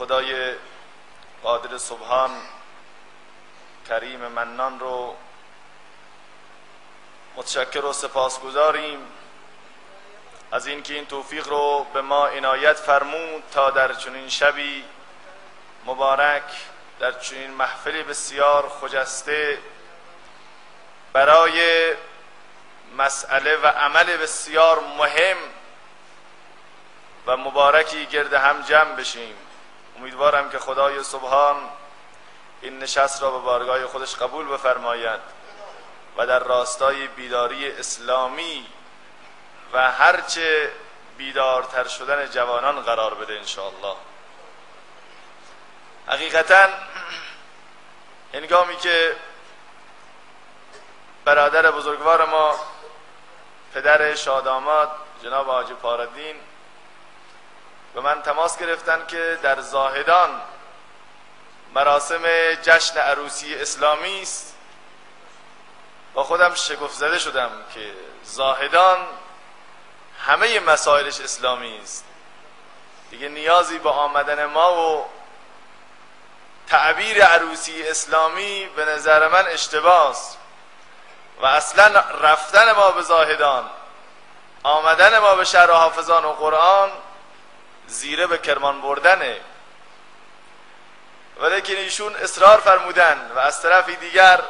خدای قادر سبحان کریم منان رو متشکر و سپاسگزاریم از اینکه این توفیق رو به ما عنایت فرمود تا در چنین شبی مبارک، در چنین محفلی بسیار خجسته برای مسئله و عمل بسیار مهم و مبارکی گرد هم جمع بشیم. امیدوارم که خدای سبحان این نشست را به بارگاه خودش قبول بفرماید و در راستای بیداری اسلامی و هرچه بیدارتر شدن جوانان قرار بده انشاءالله. حقیقتا هنگامی که برادر بزرگوار ما پدر شاداماد جناب حاجی پارالدین به من تماس گرفتن که در زاهدان مراسم جشن عروسی اسلامی است، با خودم شگفت زده شدم که زاهدان همه مسائلش اسلامی است، دیگه نیازی به آمدن ما و تعبیر عروسی اسلامی به نظر من اشتباه است و اصلا رفتن ما به زاهدان، آمدن ما به شهر حافظان و قرآن زیره به کرمان بردنه. ولیکن ایشون اصرار فرمودن و از طرفی دیگر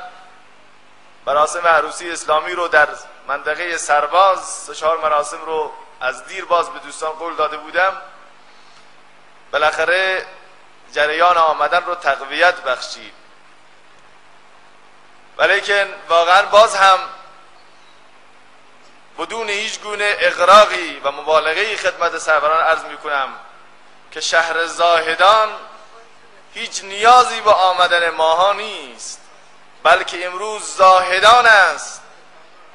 مراسم عروسی اسلامی رو در منطقه سرباز 3-4 مراسم رو از دیر باز به دوستان قول داده بودم، بالاخره جریان آمدن رو تقویت بخشید. ولیکن واقعا باز هم بدون هیچ گونه اغراقی و مبالغه‌ای خدمت سروران عرض میکنم که شهر زاهدان هیچ نیازی به آمدن ماها نیست، بلکه امروز زاهدان است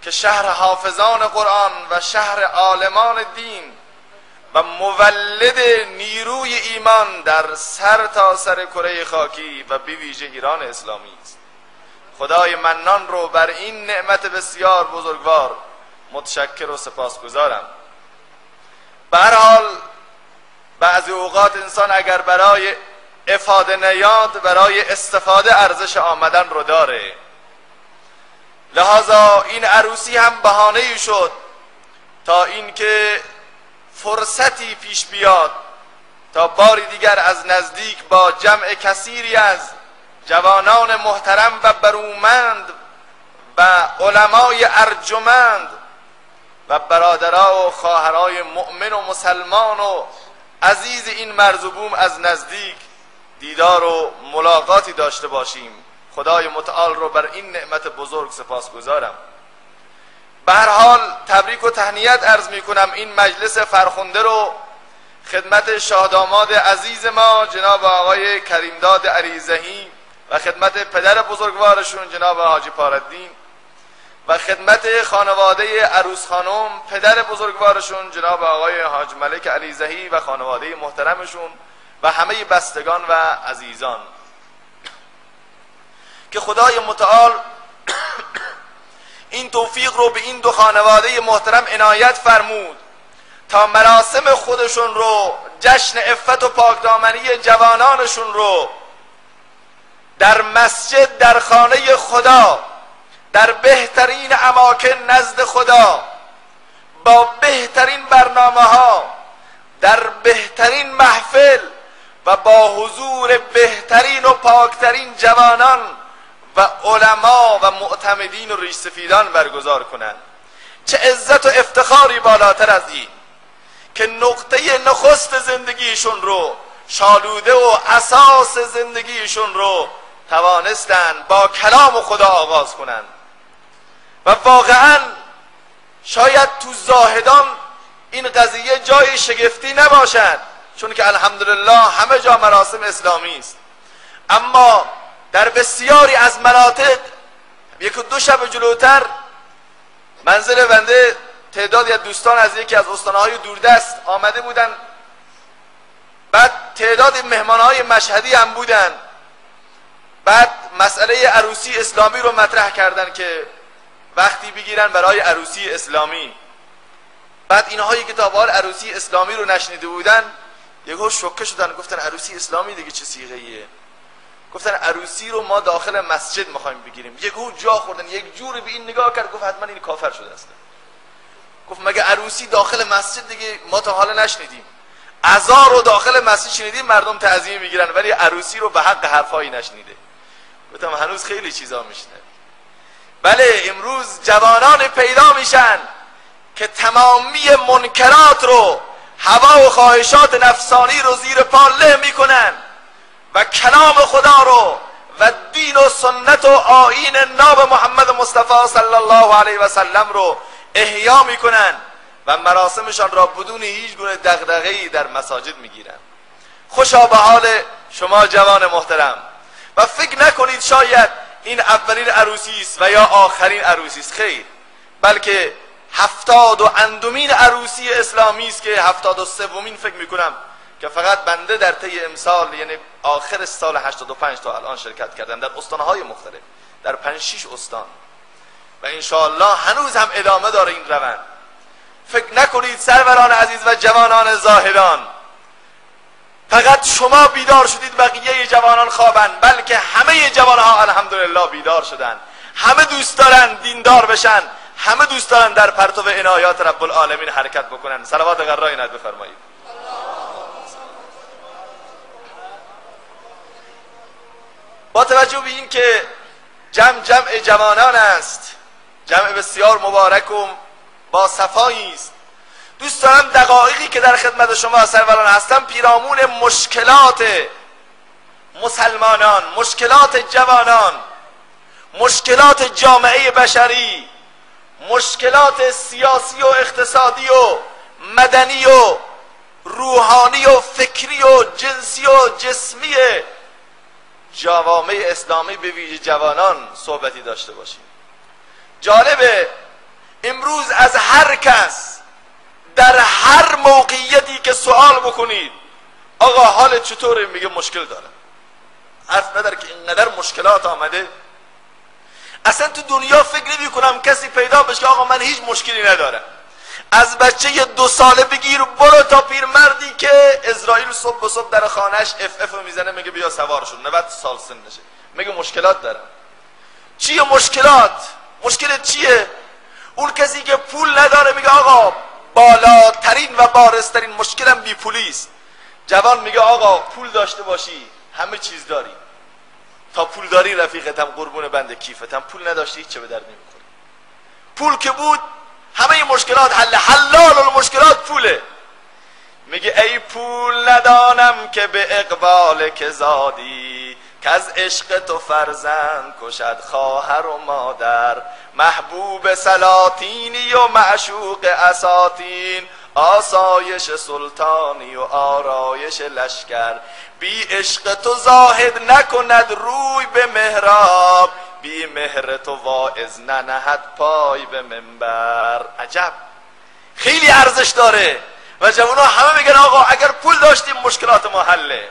که شهر حافظان قرآن و شهر عالمان دین و مولد نیروی ایمان در سر تا سر کره خاکی و به ویژه ایران اسلامی است. خدای منان رو بر این نعمت بسیار بزرگوار متشکر و سپاسگزارم. به هر حال بعضی اوقات انسان اگر برای افاده نیاد، برای استفاده ارزش آمدن رو داره. لذا این عروسی هم بهانه‌ای شد تا اینکه فرصتی پیش بیاد تا باری دیگر از نزدیک با جمع کثیری از جوانان محترم و برومند و علمای ارجمند و برادرها و خواهرای مؤمن و مسلمان و عزیز این مرز و بوم از نزدیک دیدار و ملاقاتی داشته باشیم. خدای متعال رو بر این نعمت بزرگ سپاسگزارم. به هر حال تبریک و تهنیت عرض می کنم این مجلس فرخنده رو خدمت شاهداماد عزیز ما جناب آقای کریمداد علیزهی و خدمت پدر بزرگوارشون جناب حاجی پارالدین و خدمت خانواده عروس خانم پدر بزرگوارشون جناب آقای حاج ملک علیزهی و خانواده محترمشون و همه بستگان و عزیزان که خدای متعال این توفیق رو به این دو خانواده محترم عنایت فرمود تا مراسم خودشون رو، جشن عفت و پاکدامنی جوانانشون رو در مسجد، در خانه خدا، در بهترین اماکن نزد خدا، با بهترین برنامه ها، در بهترین محفل و با حضور بهترین و پاکترین جوانان و علما و معتمدین و ریش سفیدان برگزار کنند. چه عزت و افتخاری بالاتر از این که نقطه نخست زندگیشون رو، شالوده و اساس زندگیشون رو توانستند با کلام خدا آغاز کنند. و واقعا شاید تو زاهدان این قضیه جای شگفتی نباشد، چون که الحمدلله همه جا مراسم اسلامی است، اما در بسیاری از مناطق 1-2 شب جلوتر منزل بنده تعدادی از دوستان از یکی از استانهای دوردست آمده بودن، بعد تعداد مهمانهای مشهدی هم بودن، بعد مسئله عروسی اسلامی رو مطرح کردن که وقتی بگیرن برای عروسی اسلامی. بعد اینهایی که تا به حال عروسی اسلامی رو نشنیده بودن یهو شوکه شدن، گفتن عروسی اسلامی دیگه چه صیغه‌ایه؟ گفتن عروسی رو ما داخل مسجد میخوایم بگیریم. یهو جا خوردن، یک جوری به این نگاه کرد، گفت حتما این کافر شده است. گفت مگه عروسی داخل مسجد دیگه ما تا حالا نشنیدیم؟ عزا رو داخل مسجد شنیدیم مردم تعظیم میگیرن، ولی عروسی رو به حق حرفایی نشنیده. گفتم هنوز خیلی چیزا میشنه. بله امروز جوانان پیدا میشن که تمامی منکرات رو، هوا و خواهشات نفسانی رو زیر پا له میکنن و کلام خدا رو و دین و سنت و آیین ناب محمد مصطفی صلی الله علیه و سلم رو احیا میکنن و مراسمشان را بدون هیچ گونه دغدغه‌ای در مساجد میگیرن. خوشا به حال شما جوان محترم و فکر نکنید شاید این اولین عروسی است و یا آخرین عروسی است. خیر، بلکه 72مین عروسی اسلامی است که 73مین فکر میکنم که فقط بنده در طی امسال، یعنی آخر سال 85 تا الان شرکت کردم در استانهای مختلف، در 5-6 استان، و انشاءالله هنوز هم ادامه داره این روند. فکر نکنید سروران عزیز و جوانان زاهدان فقط شما بیدار شدید بقیه جوانان خوابن، بلکه همه جوانها الحمدلله بیدار شدن. همه دوست دارن دیندار بشن، همه دوست دارن در پرتو عنایات رب العالمین حرکت بکنن. صلوات غرای نت بفرمایید. با توجه به این که جمع جوانان است، جمع بسیار مبارک و با صفایی است، دوست دارم دقایقی که در خدمت شما سروران هستم پیرامون مشکلات مسلمانان، مشکلات جوانان، مشکلات جامعه بشری، مشکلات سیاسی و اقتصادی و مدنی و روحانی و فکری و جنسی و جسمی جوامع اسلامی به ویژه جوانان صحبتی داشته باشیم. جالبه امروز از هر کس در هر موقعیتی که سوال بکنید آقا حالت چطوره، میگه مشکل دارم. حرف نداره که اینقدر مشکلات آمده. اصلا تو دنیا فکر نمی کنم کسی پیدا بشه که آقا من هیچ مشکلی ندارم. از بچه 2 ساله بگیر برو تا پیرمردی که اسرائیل صبح به صبح در خانهش اف میزنه میگه بیا سوار شو، 90 سال سنشه، میگه مشکلات دارم. چیه مشکلات؟ مشکلت چیه؟ اون کسی که پول نداره میگه آقا بالاترین و بارزترین مشکلم بی پولی است. جوان میگه آقا پول داشته باشی همه چیز داری، تا پول داری رفیقتم قربون بنده کیفتم، پول نداشتی هیچ چه به درد نمیخوره. پول که بود همه مشکلات حلال المشکلات پوله. میگه ای پول ندانم که به اقبال که زادی، که از عشق تو فرزند کشد خواهر و مادر، محبوب سلاطینی و معشوق اساطین، آسایش سلطانی و آرایش لشکر، بی عشق تو زاهد نکند روی به محراب، بی مهر تو واعظ ننهد پای به منبر. عجب، خیلی ارزش داره و جوانها همه میگن آقا اگر پول داشتیم مشکلات ما حله.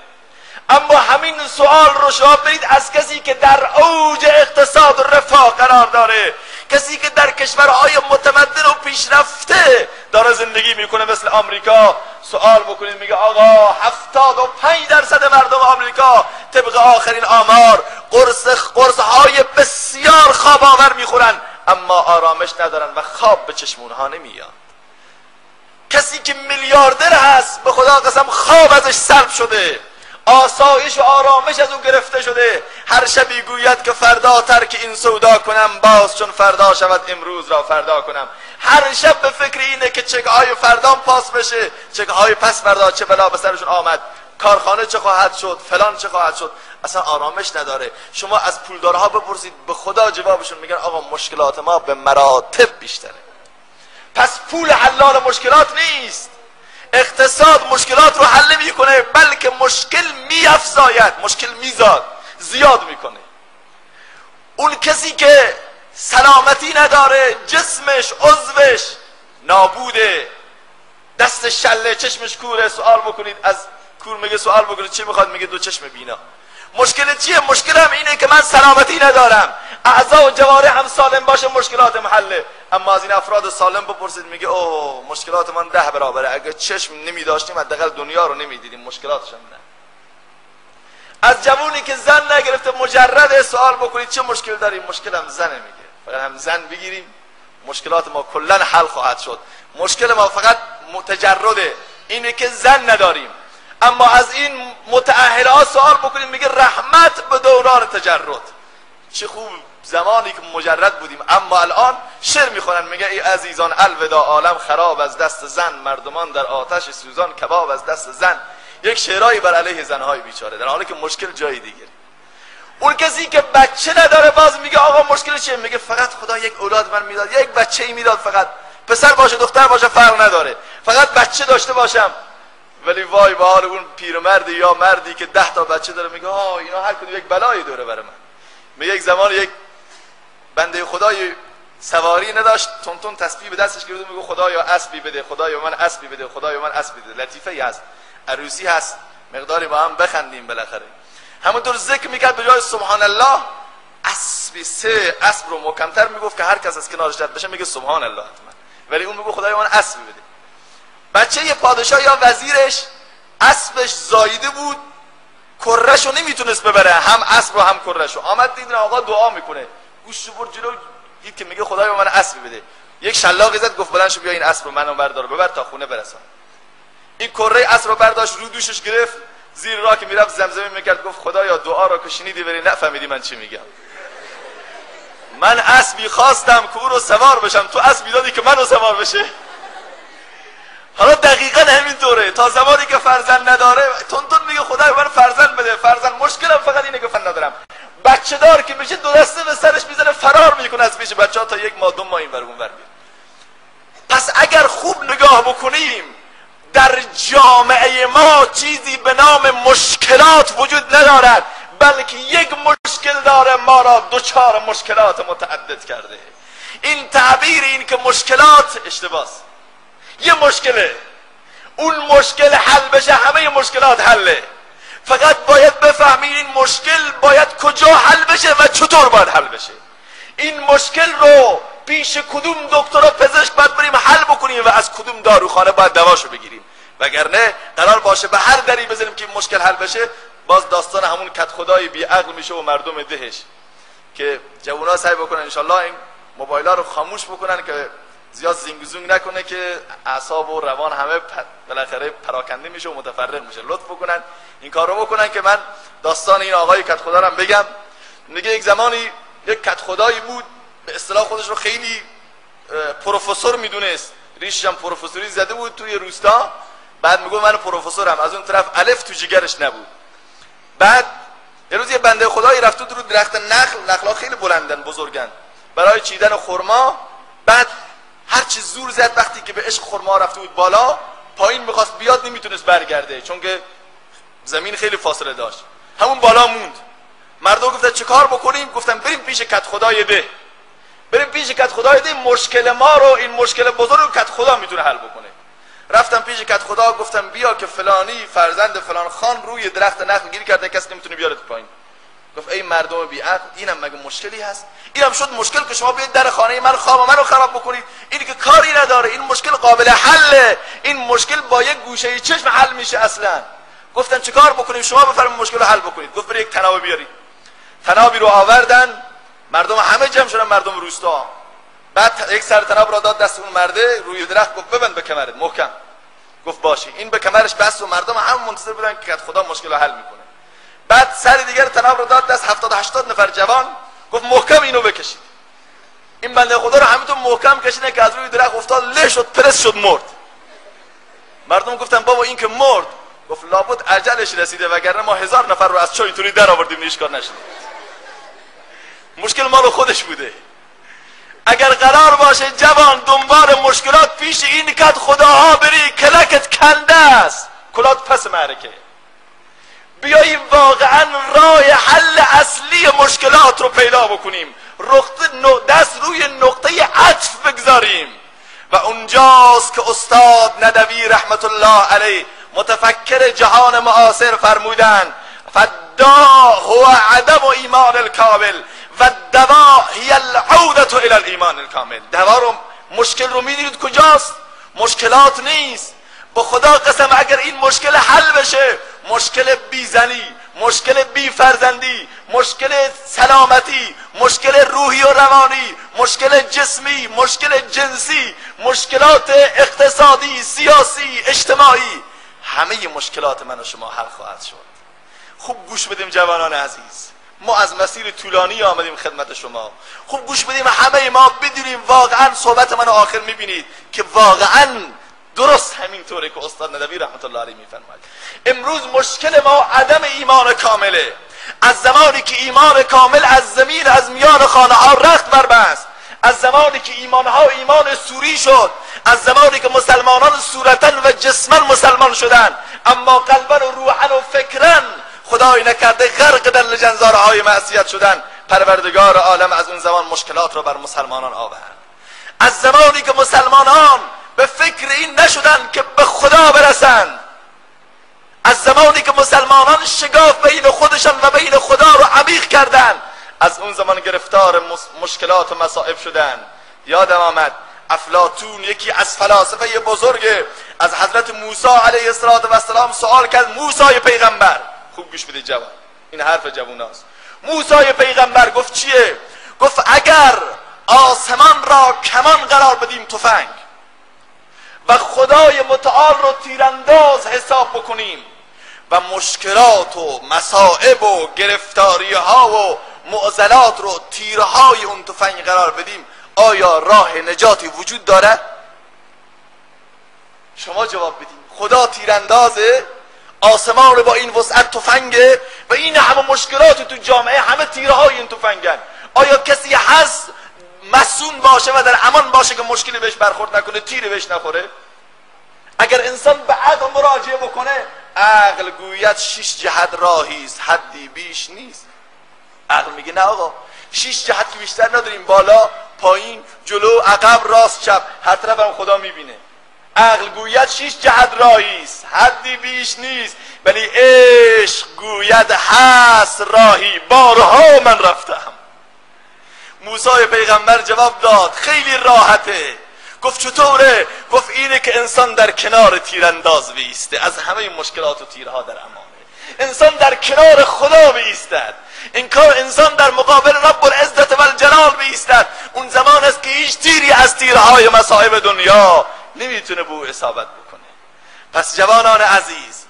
اما همین سوال رو شما برید از کسی که در اوج اقتصاد و رفاه قرار داره، کسی که در کشورهای متمدن و پیشرفته داره زندگی میکنه مثل آمریکا، سوال بکنید میگه آقا 75% مردم آمریکا طبق آخرین آمار قرصهای بسیار خواب آور میخورن اما آرامش ندارن و خواب به چشم اونها نمیاد. کسی که میلیاردر هست به خدا قسم خواب ازش سلب شده، آسایش و آرامش از او گرفته شده، هر شبی گوید که فردا ترک این سودا کنم، باز چون فردا شود امروز را فردا کنم. هر شب به فکر اینه که چک های فردام پاس بشه، چک های پس فردا چه بلا به سرشون آمد، کارخانه چه خواهد شد، فلان چه خواهد شد، اصلا آرامش نداره. شما از پولدارها بپرسید به خدا جوابشون میگن آقا مشکلات ما به مراتب بیشتره. پس پول حلال مشکلات نیست، اقتصاد مشکلات رو حل میکنه بلکه مشکل میافزاید، مشکل زیاد میکنه. اون کسی که سلامتی نداره، جسمش عضوش نابوده، دستش شله، چشمش کوره، سوال بکنید از کور میگه سوال بکنید چی میخواد، میگه 2 چشم بینا. مشکل چیه؟ مشکلم اینه که من سلامتی ندارم. اعضا و جوارح هم سالم باشه مشکلات محله. اما از این افراد سالم بپرسید میگه اوه مشکلات من 10 برابره، اگه چشم نمی داشتیم حداقل دنیا رو نمیدیدیم، مشکلاتش هم نه. از جوونی که زن نگرفته مجرد سوال بکنید چه مشکل داریم، مشکلم زنه میگه، فقط هم زن بگیریم مشکلات ما کلا حل خواهد شد. مشکل ما فقط متجرده، اینه که زن نداریم. اما از این متأهلات سوال بکنیم میگه رحمت به دوران تجرد. چه خوب زمانی که مجرد بودیم، اما الان شعر میخونن میگه ای عزیزان الوداع عالم خراب از دست زن، مردمان در آتش سوزان کباب از دست زن. یک شعرهایی بر علیه زنهای بیچاره، در حالی که مشکل جای دیگه. اون کسی که بچه نداره باز میگه آقا مشکل چیه؟ میگه فقط خدا یک اولاد من میداد، یک بچه ای میداد، فقط پسر باشه دختر باشه فرق نداره، فقط بچه داشته باشم. ولی وای به حال اون پیرمردی یا مردی که 10 تا بچه داره، میگه آه اینا هر کدوم یک بلایی داره برای من. میگه یک زمان یک بنده خدای سواری نداشت، تون تسبیح به دستش گرفت، میگه خدایا اسبی بده، خدایا من اسبی بده، خدایا من اسبی بده. لطیفه ای هست، عروسی هست، مقداری با هم بخندیم بالاخره. همونطور ذکر میکرد به جای سبحان الله اسبی 3 اسب رو محکمتر میگفت که هر کس از کنارش رد بشه میگه سبحان الله حتما، ولی اون میگه خدایا من اسبی بده. بچه پادشاه یا وزیرش اسبش زایده بود، کرهشو نمیتونست ببره، هم اسب و هم کرهشو. آمد دید آقا دعا میکنه، گوشو برد جلو، دید که میگه خدایا من اسبی بده. یک شلاقی زد گفت بلند شو بیا این اسب رو منو بردار ببر تا خونه برسان. این کره اسب رو برداشت رو دوشش گرفت، زیر راه که میرفت زمزمه میکرد گفت خدایا دعا رو که شنیدی ولی نفهمیدی من چی میگم. من اسبی خواستم که او رو سوار بشم، تو اسبی دادی که منو سوار بشه. حالا دقیقاً همینطوره، تا زمانی که فرزند نداره تون میگه خدای من فرزند بده، فرزند. مشکلم فقط اینه که فرزند ندارم. بچه دار که میشه 2 دسته به سرش میزنه فرار میکنه از پیش بچه‌ها تا 1 ماه 2 ماه این ور اون ور میره. پس اگر خوب نگاه بکنیم در جامعه ما چیزی به نام مشکلات وجود ندارد، بلکه یک مشکل داره ما را دچار مشکلات متعدد کرده. این تعبیر این که مشکلات اشتباهه. یه مشکله، اون مشکل حل بشه همه مشکلات حله. فقط باید بفهمید این مشکل باید کجا حل بشه و چطور باید حل بشه. این مشکل رو پیش کدوم دکتر و پزشک باید بریم حل بکنیم و از کدوم داروخانه باید دواشو بگیریم، وگرنه قرار باشه به هر دری بزنیم که این مشکل حل بشه. باز داستان همون کت خدای بی عقل میشه و مردم دهش. که جوونا سعی بکنن انشالله این موبایل‌ها رو خاموش بکنن که زیاد زینگ زونگ نکنه که اعصاب و روان همه بالاخره پراکنده میشه و متفرق میشه. لطف بکنن این کار رو بکنن. که من داستان این آقای کت خدا رو بگم. میگه یک زمانی یک کت خدایی بود، به اصطلاح خودش رو خیلی پروفسور میدونست، ریشش هم پروفسوری زده بود توی روستا. بعد میگه من پروفسورم، از اون طرف الف تو جگرش نبود. بعد یه روز یه بنده خدایی رفت رو درخت نخل، نخلا خیلی بلندن بزرگن، برای چیدن خرما. بعد هر چی زور زد وقتی که به عشق خرما رفته بود بالا، پایین میخواست بیاد نمیتونست برگرده چون که زمین خیلی فاصله داشت، همون بالا موند. مردم گفتن چه کار بکنیم؟ گفتن بریم پیش کت خدای ده، بریم پیش کت خدای ده، مشکل ما رو، این مشکل بزرگ رو کت خدا میتونه حل بکنه. رفتم پیش کت خدا، گفتم بیا که فلانی فرزند فلان خان روی درخت نخل گیر کرده، کسی نمیتونه بیاره پایین. گفت ای مردم بی عقل، اینم مگه مشکلی هست؟ اینم شد مشکل که شما بیاید در خانه من خواب منو خراب بکنید؟ این که کاری نداره، این مشکل قابل حله، این مشکل با یک گوشه چشم حل میشه اصلا. گفتن چیکار بکنیم؟ شما بفرمایید مشکل رو حل بکنید. گفت برید یک طناب بیارید. طنابی رو آوردن، مردم همه جمع شدن، مردم روستا. بعد یک سر طناب را داد دست اون مرده روی درخت، گفت ببند به کمرت محکم. گفت باشه. این به کمرش بست و مردم هم منتظر بودن که خدا مشکل رو حل میکنه. بعد سر دیگر طناب رو داد دست 70-80 نفر جوان، گفت محکم اینو بکشید. این بنده خدا رو همینطور محکم کشیدن که از روی درخت افتاد، له شد، پرس شد، مرد. مردم گفتن بابا این که مرد. گفت لابد اجلش رسیده، وگرنه ما 1000 نفر رو از چاه اینطوری در آوردیم هیچ کار نشد. مشکل مال خودش بوده. اگر قرار باشه جوان دنبال مشکلات پیش این کت خداها بری، کلکت کنده است، کلات پس معرکه. بیاییم واقعا راه حل اصلی مشکلات رو پیدا بکنیم، دست روی نقطه عطف بگذاریم. و اونجاست که استاد ندوی رحمت الله علیه، متفکر جهان معاصر، فرمودن فدا هو عدم و ایمان الکامل و دوا هی العودة الی الایمان الکامل. دوا رو، مشکل رو میدونید کجاست؟ مشکلات نیست. به خدا قسم اگر این مشکل حل بشه، مشکل بیزنی، مشکل بی فرزندی، مشکل سلامتی، مشکل روحی و روانی، مشکل جسمی، مشکل جنسی، مشکلات اقتصادی، سیاسی، اجتماعی، همه مشکلات من و شما حل خواهد شد. خوب گوش بدیم جوانان عزیز، ما از مسیر طولانی آمدیم خدمت شما. خوب گوش بدیم، همه ما بدونیم واقعا صحبت منو آخر میبینید که واقعا درست همینطوره که استاد ندوی رحمت الله علیه میفرماید. امروز مشکل ما عدم ایمان کامله. از زمانی که ایمان کامل از زمین از میان خانه ها رخت بربست، از زمانی که ایمان ها ایمان سوری شد، از زمانی که مسلمانان صورتا و جسما مسلمان شدن اما قلبا و روحا و فکرا خدای نکرده غرق در لجنزارهای معصیت شدن، پروردگار عالم از اون زمان مشکلات را بر مسلمانان آورد. از زمانی که مسلمانان به فکر این نشدن که به خدا برسند، از زمانی که مسلمانان شگاف بین خودشان و بین خدا رو عمیق کردن، از اون زمان گرفتار مشکلات و مصائب شدن. یادم آمد افلاطون، یکی از فلاسفه بزرگ، از حضرت موسی علیه السلام سوال کرد. موسی پیغمبر، خوب گوش بدید جوان، این حرف جواناست. موسی پیغمبر گفت چیه؟ گفت اگر آسمان را کمان قرار بدیم تفنگ و خدای متعال رو تیرانداز حساب بکنیم و مشکلات و مصائب و گرفتاری ها و معضلات رو تیرهای اون تفنگ قرار بدیم، آیا راه نجاتی وجود داره؟ شما جواب بدین. خدا تیراندازه، آسمان رو با این وسعت تفنگه و این همه مشکلات تو جامعه همه تیرهای این تفنگن. آیا کسی هست مسئول باشه و در امان باشه که مشکلی بهش برخورد نکنه، تیری بهش نخوره؟ اگر انسان به عقل مراجعه بکنه، عقل گوید 6 جهت راهی است، حدی بیش نیست. عقل میگه نه آقا، 6 جهت که بیشتر نداریم، بالا، پایین، جلو، عقب، راست، چپ، هر طرف هم خدا میبینه. عقل گوید 6 جهت راهی است، حدی بیش نیست، ولی عشق گوید هست راهی، بارها من رفتم. موسی پیغمبر جواب داد خیلی راحته. گفت چطوره؟ گفت اینه که انسان در کنار تیرانداز بیسته، از همه مشکلات و تیرها در امانه. انسان در کنار خدا بیستد، انسان در مقابل رب العزت والجلال بیستد. اون زمان است که هیچ تیری از تیرهای مصائب دنیا نمیتونه به او اصابت بکنه. پس جوانان عزیز،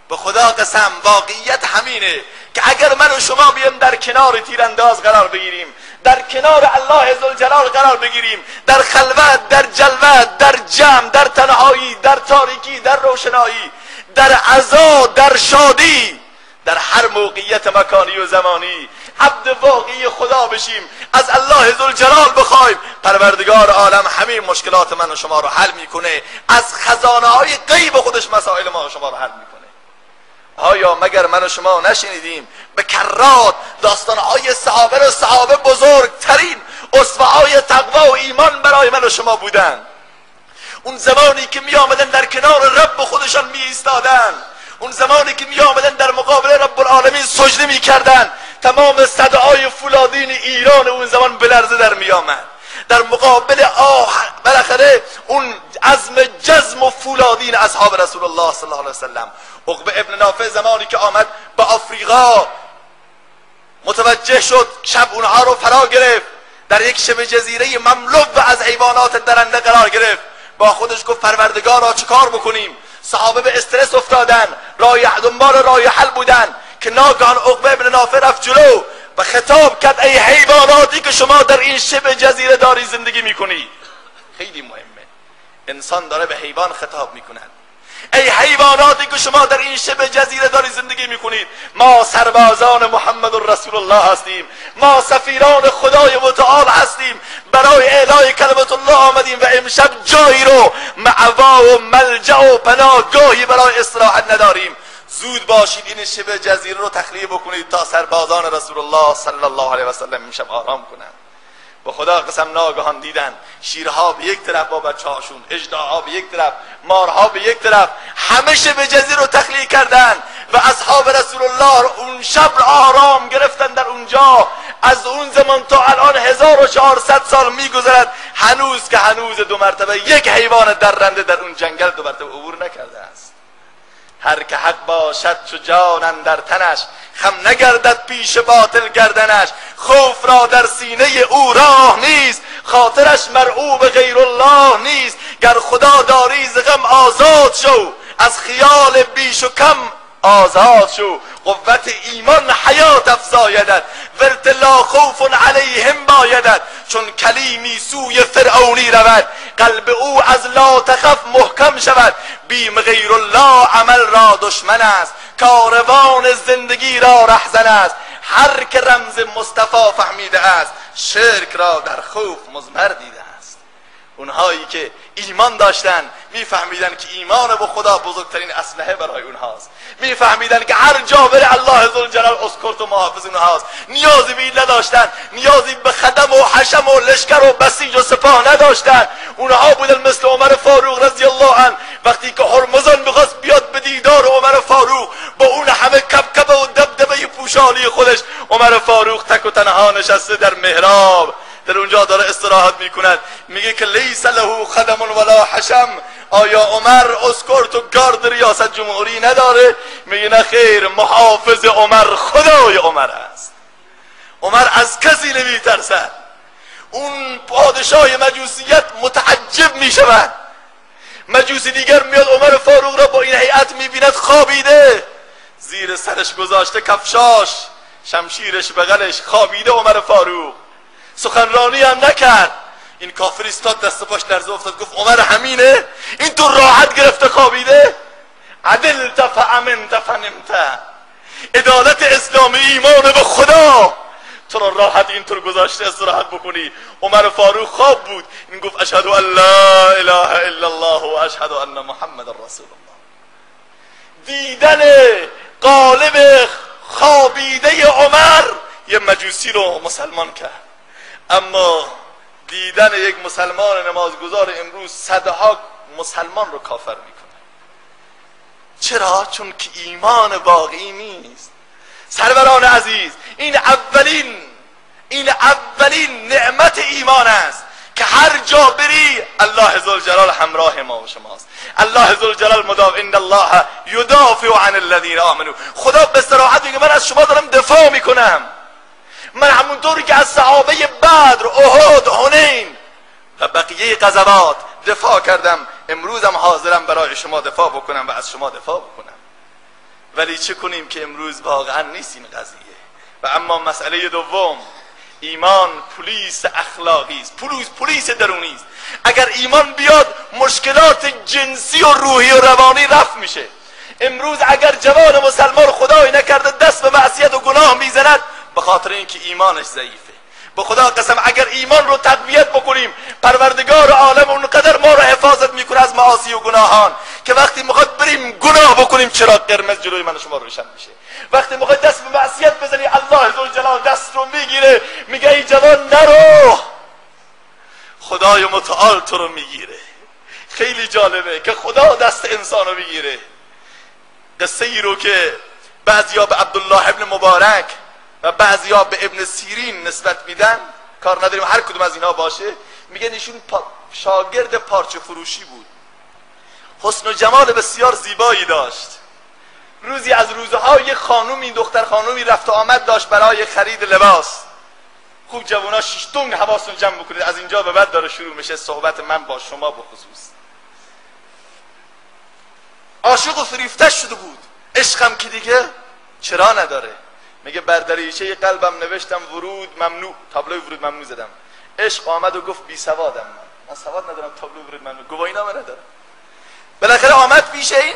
به خدا قسم واقعیت همینه که اگر من و شما بیم در کنار تیرانداز قرار بگیریم، در کنار الله ذوالجلال قرار بگیریم، در خلوت، در جلوت، در جمع، در تنهایی، در تاریکی، در روشنایی، در عزا، در شادی، در هر موقعیت مکانی و زمانی عبد واقعی خدا بشیم، از الله ذوالجلال بخوایم، پروردگار عالم همه مشکلات من و شما رو حل میکنه، از خزانه های غیب خودش مسائل ما و شما رو حل میکنه. آیا مگر من و شما نشنیدیم به کرات داستانهای صحابه و صحابه بزرگترین اسوه‌های تقوا و ایمان برای من و شما بودن؟ اون زمانی که می آمدن در کنار رب خودشان می ایستادن، اون زمانی که می آمدن در مقابل رب العالمین سجده می کردن، تمام صداهای فولادین ایران اون زمان به لرزه در می آمد. در مقابل بالاخره اون عزم جزم و فولادین اصحاب رسول الله صلی الله علیه وسلم. عقبه ابن نافع زمانی که آمد به آفریقا متوجه شد، شب اونها رو فرا گرفت، در یک شبه جزیره مملو از حیوانات درنده قرار گرفت. با خودش گفت پروردگارا چه کار بکنیم؟ صحابه به استرس افتادن، دنبال راه حل بودن که ناگهان عقبه ابن نافع رفت جلو و خطاب کرد ای حیواناتی که شما در این شبه جزیره داری زندگی میکنی. خیلی مهمه، انسان داره به حیوان خطاب میکند. ای حیواناتی که شما در این شبه جزیره داری زندگی میکنید، ما سربازان محمد رسول الله هستیم، ما سفیران خدای متعال هستیم، برای اعلای کلمت الله آمدیم و امشب جایی رو معوا و ملجأ و پناهگاهی برای استراحت نداریم. زود باشید این شبه جزیره رو تخلیه بکنید تا سربازان رسول الله صلی الله علیه و سلم امشب آرام کنند. به خدا قسم ناگهان دیدن شیرها به یک طرف با بچه‌هاشون، اژدها به یک طرف، مارها به یک طرف، همه شبه جزیره رو تخلیه کردن و اصحاب رسول الله اون شب آرام گرفتن در اونجا. از اون زمان تا الان 1400 سال میگذرد، هنوز که هنوز 2 مرتبه یک حیوان درنده در اون جنگل 2 مرتبه عبور نکرده است. هر که حق باشد چو جان اندر تنش، خم نگردد پیش باطل گردنش. خوف را در سینه او راه نیست، خاطرش مرعوب غیر الله نیست. گر خدا داری ز غم آزاد شو، از خیال بیش و کم آزاد شو. قوت ایمان حیات افزایدد، ورتلا خوف علیهم بایدد. چون کلیمی سوی فرعونی رود، قلب او از لا تخف محکم شود. بیم غیر الله عمل را دشمن است، کاروان زندگی را رهزن است. هر که رمز مصطفی فهمیده است، شرک را در خوف مضمر دیده است. اونهایی که ایمان داشتن میفهمیدن که ایمان به خدا بزرگترین اسلحه برای اونهاست. میفهمیدن که هر جا بره الله ذوالجلال اسکورت و محافظ اونهاست. نیازی به این نداشتن، نیازی به خدم و حشم و لشکر و بسیج و سپاه نداشتن. اونها بودن مثل عمر فاروق رضی الله عنه، وقتی که هرمزان میخواست بیاد به دیدار عمر فاروق با اون همه کبکبه و دبدبه پوشالی خودش، عمر فاروق تک و تنها نشسته در محراب، در اونجا داره استراحت میکند. میگه که لیس له خدم ولا حشم. آیا عمر اسکورت و گارد ریاست جمهوری نداره؟ میگه نه خیر، محافظ عمر خدای عمر است. عمر از کسی نمیترسد. اون پادشاه مجوسیت متعجب میشود. مجوسی دیگر میاد عمر فاروق را با این هیئت میبیند خوابیده، زیر سرش گذاشته کفشاش، شمشیرش بغلش، خوابیده عمر فاروق، سخنرانی هم نکرد. این کافر ایستاد، دست پاش لرزه افتاد، گفت عمر همینه؟ این تو راحت گرفته خوابیده؟ عدلت فامنت فنمت. عدالت اسلامی ایمان به خدا تو را راحت اینطور گذاشته استراحت بکنی. عمر فاروق خواب بود، این گفت اشهد ان لا اله الا الله و اشهد ان محمد رسول الله. دیدن قالب خوابیده عمر یه مجوسی رو مسلمان کرد، اما دیدن یک مسلمان نمازگزار امروز صدها مسلمان رو کافر میکنه. چرا؟ چون که ایمان واقعی نیست. سروران عزیز، این اولین نعمت ایمان است که هر جا بری الله ذوالجلال همراه ما و شماست. الله ذوالجلال مدافع، ان الله یدافع عن الذین آمنوا. خدا به صراحت میگه من از شما دارم دفاع میکنم. من همونطوری که از صحابه بدر، احد، حنین و بقیه غزوات دفاع کردم، امروزم حاضرم برای شما دفاع بکنم و از شما دفاع بکنم. ولی چه کنیم که امروز واقعا نیست این قضیه. و اما مسئله دوم، ایمان پلیس اخلاقی است، پلیس درونی است. اگر ایمان بیاد مشکلات جنسی و روحی و روانی رفع میشه. امروز اگر جوان مسلمان خدای نکرده دست به معصیت و گناه میزند، به خاطر اینکه ایمانش ضعیفه. به خدا قسم اگر ایمان رو تقویت بکنیم، پروردگار عالم اونقدر ما رو حفاظت میکنه از معاصی و گناهان که وقتی میخواد بریم گناه بکنیم چراغ قرمز جلوی من و شما روشن میشه. وقتی میخواد دست به معصیت بزنی، الله ذوالجلال دست رو میگیره، میگه ای جوان نرو، خدای متعال تو رو میگیره. خیلی جالبه که خدا دست انسان رو میگیره. قصه ای رو که بعضیا به عبدالله ابن مبارک و بعضیا به ابن سیرین نسبت میدن، کار نداریم هر کدوم از اینا باشه، میگن ایشون شاگرد پارچه فروشی بود، حسن و جمال بسیار زیبایی داشت. روزی از روزها یک خانومی، دختر خانومی رفت و آمد داشت برای خرید لباس. خوب جوانا شیشتونگ حواستون جمع بکنید، از اینجا به بعد داره شروع میشه صحبت من با شما به خصوص. عاشق و فریفته شده بود، عشقم که دیگه چرا نداره. میگه بر دریچه قلبم نوشتم ورود ممنوع، تابلوی ورود ممنوع زدم. عشق آمد و گفت بی سوادم، من سواد ندارم، تابلوی ورود ممنوع، گواهی نامه ندارم. بالاخره آمد پیش این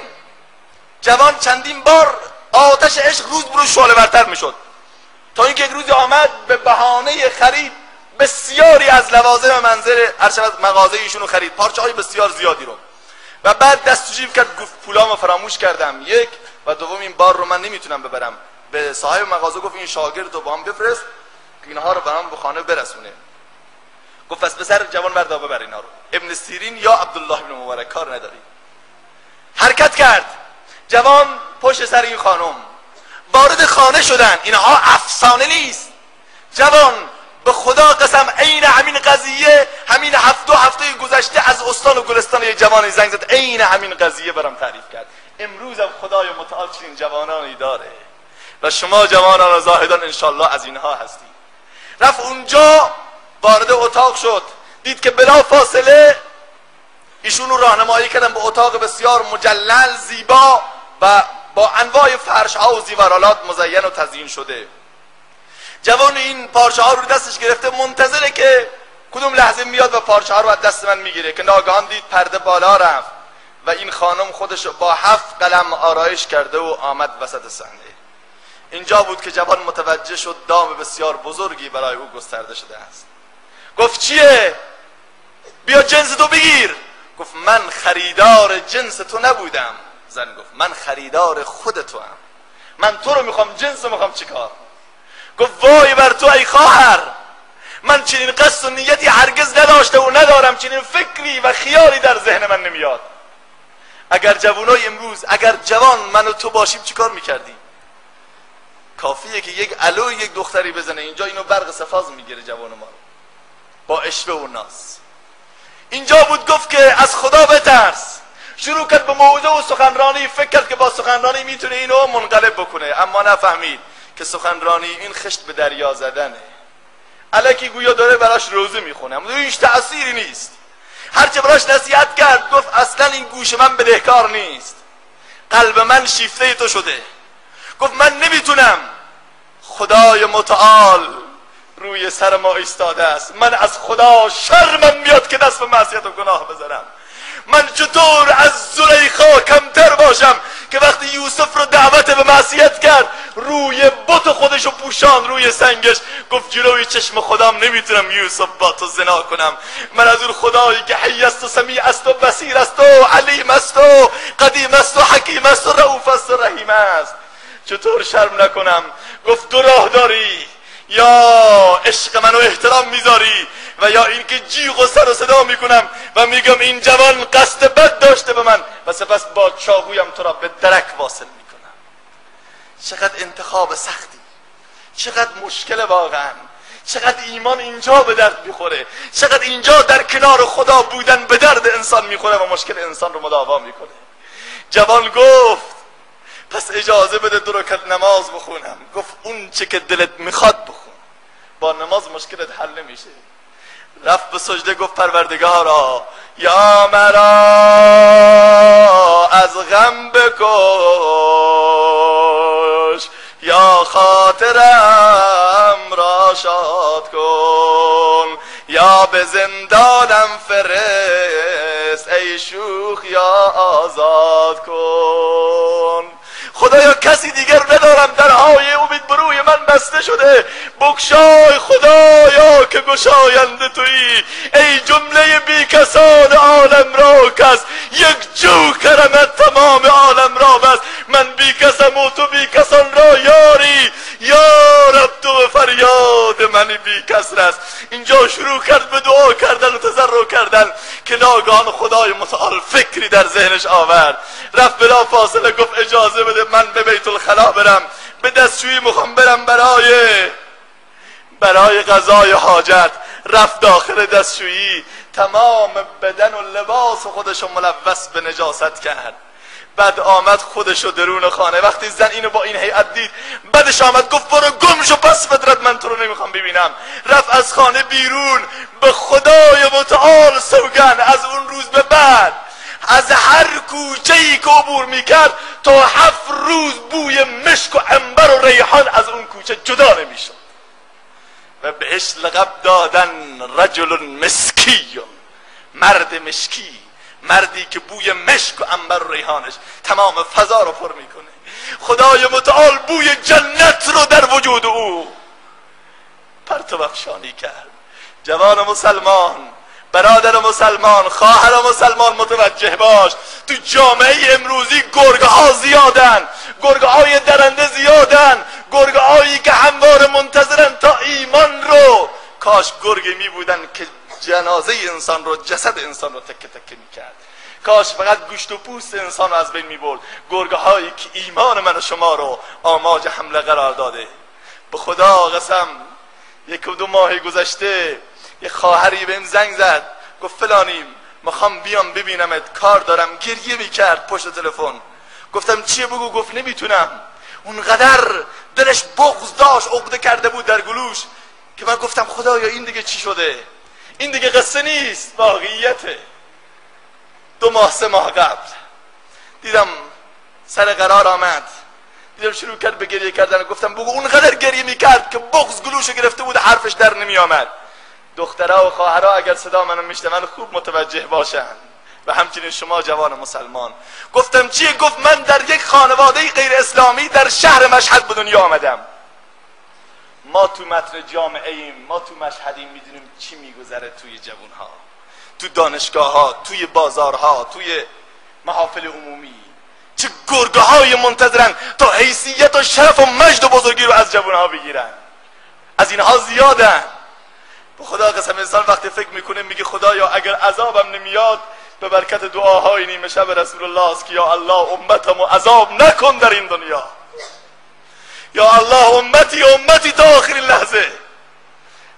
جوان، چندین بار آتش عشق روز به روز شعله ورتر میشد، تا اینکه یک روزی آمد به بهانه خرید بسیاری از لوازم منزل مغازه ایشونو خرید، پارچه های بسیار زیادی رو، و بعد دست تو جیب کرد، گفت پولامو فراموش کردم، یک و دوم این بار رو من نمیتونم ببرم. به صاحب مغازه گفت این شاگرد رو با هم بفرست که اینها رو برام به خانه برسونه. گفت پس پسر جوان بردا ببر اینا رو، ابن سیرین یا عبدالله ابن مبارک کار نداری. حرکت کرد جوان پشت سر این خانم، وارد خانه شدن. اینها افسانه نیست، جوان به خدا قسم عین همین قضیه، همین هفته گذشته از استان و گلستان یه جوانی زنگ زد، عین همین قضیه برام تعریف کرد. امروز هم خدای متعال چنین جوانانی داره و شما جوانان و زاهدان انشالله از اینها هستید. رفت اونجا، وارد اتاق شد، دید که بلا فاصله ایشونو راهنمایی کردن به اتاق بسیار مجلل زیبا و با انواع فرش ها و زیورالات مزین و تزیین شده. جوان این پارچه ها رو دستش گرفته، منتظره که کدوم لحظه میاد و پارچه ها رو از دست من میگیره، که ناگهان دید پرده بالا رفت و این خانم خودش با 7 قلم آرایش کرده و آمد وسط صحنه. اینجا بود که جوان متوجه شد دام بسیار بزرگی برای او گسترده شده است. گفت چیه؟ بیا جنس تو بگیر. گفت من خریدار جنس تو نبودم. زن گفت من خریدار خود تو هم. من تو رو میخوام، جنس رو میخوام چیکار؟ گفت وای بر تو ای خواهر، من چنین قصد و نیتی هرگز نداشته و ندارم، چنین فکری و خیالی در ذهن من نمیاد. اگر جوانای امروز، اگر جوان من و تو باشیم چیکار میکردیم؟ کافیه که یک الو یک دختری بزنه اینجا، اینو برق سفاز میگیره جوان ما رو با اشوه و ناز. اینجا بود گفت که از خدا بترس. شروع کرد به موعظه و سخنرانی، فکر کرد که با سخنرانی میتونه اینو منقلب بکنه، اما نفهمید که سخنرانی این خشت به دریا زدنه. الکی گویا داره براش روزه میخونه، اما هیچ تأثیری نیست. هرچه براش نصیحت کرد گفت اصلا این گوش من بدهکار نیست، قلب من شیفته تو شده. گفت من نمیتونم، خدای متعال روی سر ما ایستاده است، من از خدا شرمم میاد که دست به معصیت و گناه بزنم. من چطور از زلیخا کمتر باشم که وقتی یوسف رو دعوت به معصیت کرد روی بت خودش رو پوشان روی سنگش، گفت جلوی چشم خدام نمیتونم یوسف با تو زنا کنم. من از اون خدایی که حی است و سمیع است و بصیر است و علیم است و قدیم است و حکیم است و رؤوف است و رحیم است چطور شرم نکنم؟ گفت دو راه داری، یا عشق منو احترام میذاری و یا اینکه جیغ و سر و صدا میکنم و میگم این جوان قصد بد داشته به من و سپس با چاقویم تو را به درک واصل میکنم. چقدر انتخاب سختی، چقدر مشکل واقعا، چقدر ایمان اینجا به درد میخوره، چقدر اینجا در کنار خدا بودن به درد انسان میخوره و مشکل انسان رو مداوا میکنه. جوان گفت پس اجازه بده 2 رکعت نماز بخونم. گفت اون چه که دلت میخواد بخون، با نماز مشکلت حل نمیشه. رفت به سجده گفت پروردگارا یا مرا از غم بکش، یا خاطرم را شاد کن، یا به زندانم فرست ای شوخ یا آزاد کن. خدایا کسی دیگر ندارم، درهای امید بروی من بسته شده، بگشای خدایا که گشاینده تویی. ای جمله بی کسان عالم را کس، یک جو کرمت تمام عالم را بس. من بی کسم و تو بی کسان را یاری، یا رب تو فریاد من بی کس رس. اینجا شروع کرد به دعا کردن و تضرع کردن که ناگهان خدای متعال فکری در ذهنش آورد. رفت بلا فاصله گفت اجازه بده من به بیت الخلا برم، به دستشویی میخوام برم برای قضای حاجت. رفت داخل دستشویی، تمام بدن و لباس خودشو ملوث به نجاست کرد. بعد آمد خودشو درون خانه. وقتی زن اینو با این هیئت دید بعدش آمد گفت برو گم شو، پس فطرت من تو رو نمیخوام ببینم. رفت از خانه بیرون. به خدای متعال سوگند از اون روز به بعد از هر کوچه‌ای که عبور میکرد تا 7 روز بوی مشک و عنبر و ریحان از اون کوچه جدا نمیشد و بهش لقب دادن رجل مسکی، مرد مشکی، مردی که بوی مشک و عنبر و ریحانش تمام فضا رو پر میکنه. خدای متعال بوی جنت رو در وجود او پرتو افشانی کرد. جوان مسلمان، برادر مسلمان، خواهر مسلمان متوجه باش، تو جامعه امروزی گرگه ها زیادن، گرگه های درنده زیادن، گرگه هایی که همواره منتظرن تا ایمان رو. کاش گرگه می بودن که جنازه انسان رو، جسد انسان رو تکه تکه می کرد. کاش فقط گوشت و پوست انسان رو از بین می برد. گرگه هایی که ایمان من و شما رو آماج حمله قرار داده. به خدا قسم یک و 2 ماه گذشته یه خواهری بهم زنگ زد، گفت فلانیم میخوام بیام ببینمت، کار دارم. گریه میکرد پشت تلفن. گفتم چیه بگو؟ گفت نمیتونم. اونقدر دلش بغض داشت، عقده کرده بود در گلوش که من گفتم خدایا این دیگه چی شده؟ این دیگه قصه نیست، واقعیته. 2 ماه 3 ماه قبل دیدم سر قرار آمد، دیدم شروع کرد به گریه کردن. گفتم بگو. اونقدر گریه میکرد که بغض گلوشو گرفته بود، حرفش در نمی آمد. دخترها و خواهرها اگر صدا منو میشنون خوب متوجه باشن و همچنین شما جوان مسلمان. گفتم چیه؟ گفت من در یک خانواده غیر اسلامی در شهر مشهد به دنیا آمدم. ما تو متن جامعه ایم، ما تو مشهدیم، میدونیم چی میگذره توی جوانها، تو دانشگاه ها، توی بازارها، توی محافل عمومی. چه گرگه های منتظرن تا حیثیت و شرف و مجد و بزرگی رو از جوانها بگیرن. از اینها زیادن. به خدا قسم انسان وقتی فکر میکنه میگه خدایا اگر عذابم نمیاد به برکت دعاهای نیمه شب رسول الله است که یا الله امتمو عذاب نکن در این دنیا، یا الله امتی تا آخرین لحظه،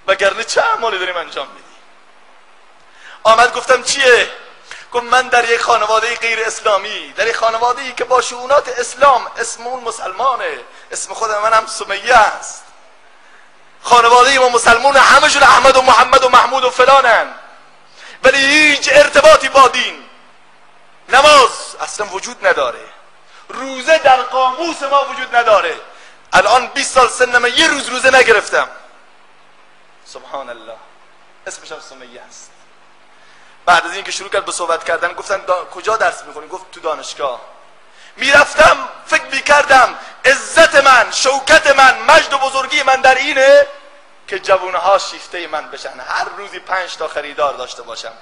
وگرنه چه اعمالی داریم انجام میدی؟ آمد گفتم چیه؟ گفت من در یک خانواده غیر اسلامی، در یک خانواده‌ای که با شؤونات اسلام، اسم اون مسلمانه، اسم خود منم سمیه است، خانواده ما مسلمون همشون احمد و محمد و محمود و فلانن، ولی هیچ ارتباطی با دین، نماز اصلا وجود نداره، روزه در قاموس ما وجود نداره. الان 20 سال سنمه یه روز روزه نگرفتم. سبحان الله. اسمش هم سمیه است. بعد از این که شروع کرد به صحبت کردن گفتن کجا درس میخونی؟ گفت تو دانشگاه. میرفتم فکر میکردم عزت من، شوکت من، مجد و بزرگی من در اینه که جوانها شیفته من بشن، هر روزی 5 تا خریدار داشته باشم.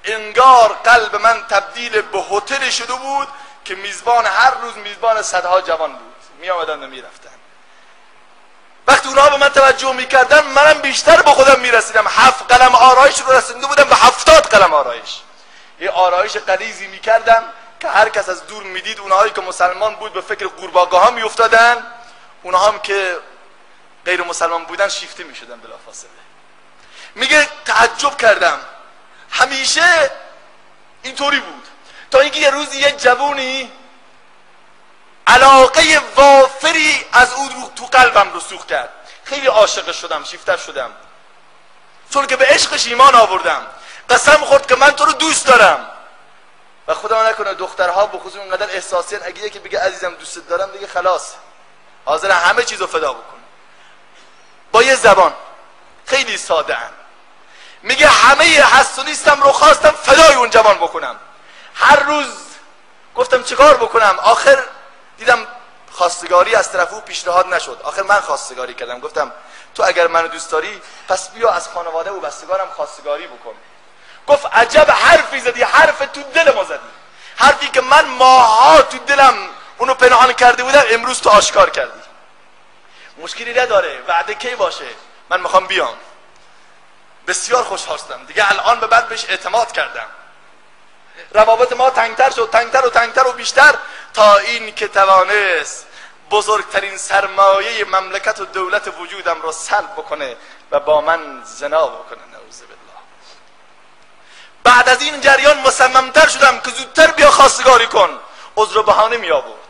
انگار قلب من تبدیل به هتل شده بود که میزبان هر روز میزبان صدها جوان بود، میآمدن و میرفتن. وقتی اونها به من توجه میکردن منم بیشتر به خودم میرسیدم. 7 قلم آرایش رو رسونده بودم به 70 قلم آرایش. یه آرایش غلیظی میکردم که هر کس از دور میدید، اونهایی که مسلمان بود به فکر قورباغه ها میافتادن، اونها هم که غیر مسلمان بودن شیفته میشدن بلافاصله. میگه تعجب کردم، همیشه اینطوری بود تا اینکه یه روزی یه جوونی علاقه وافری از او تو قلبم رسوخ کرد. خیلی عاشق شدم، شیفته شدم، چون که به عشقش ایمان آوردم. قسم خورد که من تو رو دوست دارم. و خدا نکنه دخترها به خصوص اونقدر احساسیان، اگه یکی بگه عزیزم دوستت دارم دیگه خلاص حاضر همه چیزو فدا بکنه. با یه زبان خیلی ساده ان. میگه همه هست و نیستم رو خواستم فدای اون جوان بکنم. هر روز گفتم چیکار بکنم؟ آخر دیدم خواستگاری از طرف او پیشنهاد نشد. آخر من خواستگاری کردم. گفتم تو اگر منو دوست داری پس بیا از خانواده و بستگانم خواستگاری بکن. گفت عجب حرفی زدی، حرف تو دل ما زدی، حرفی که من ماها تو دلم اونو پنهان کرده بودم امروز تو آشکار کردی. مشکلی نداره، وعده کی باشه؟ من میخوام بیام. بسیار خوشحال شدم دیگه. الان به بعد بهش اعتماد کردم. روابط ما تنگتر شد، تنگتر و تنگتر و بیشتر، تا این که توانست بزرگترین سرمایه مملکت و دولت وجودم رو سلب بکنه و با من زنا بکنه. نعوذ بالله. بعد از این جریان مصممتر شدم که زودتر بیا خواستگاری کن. عذر و بهانه می آورد،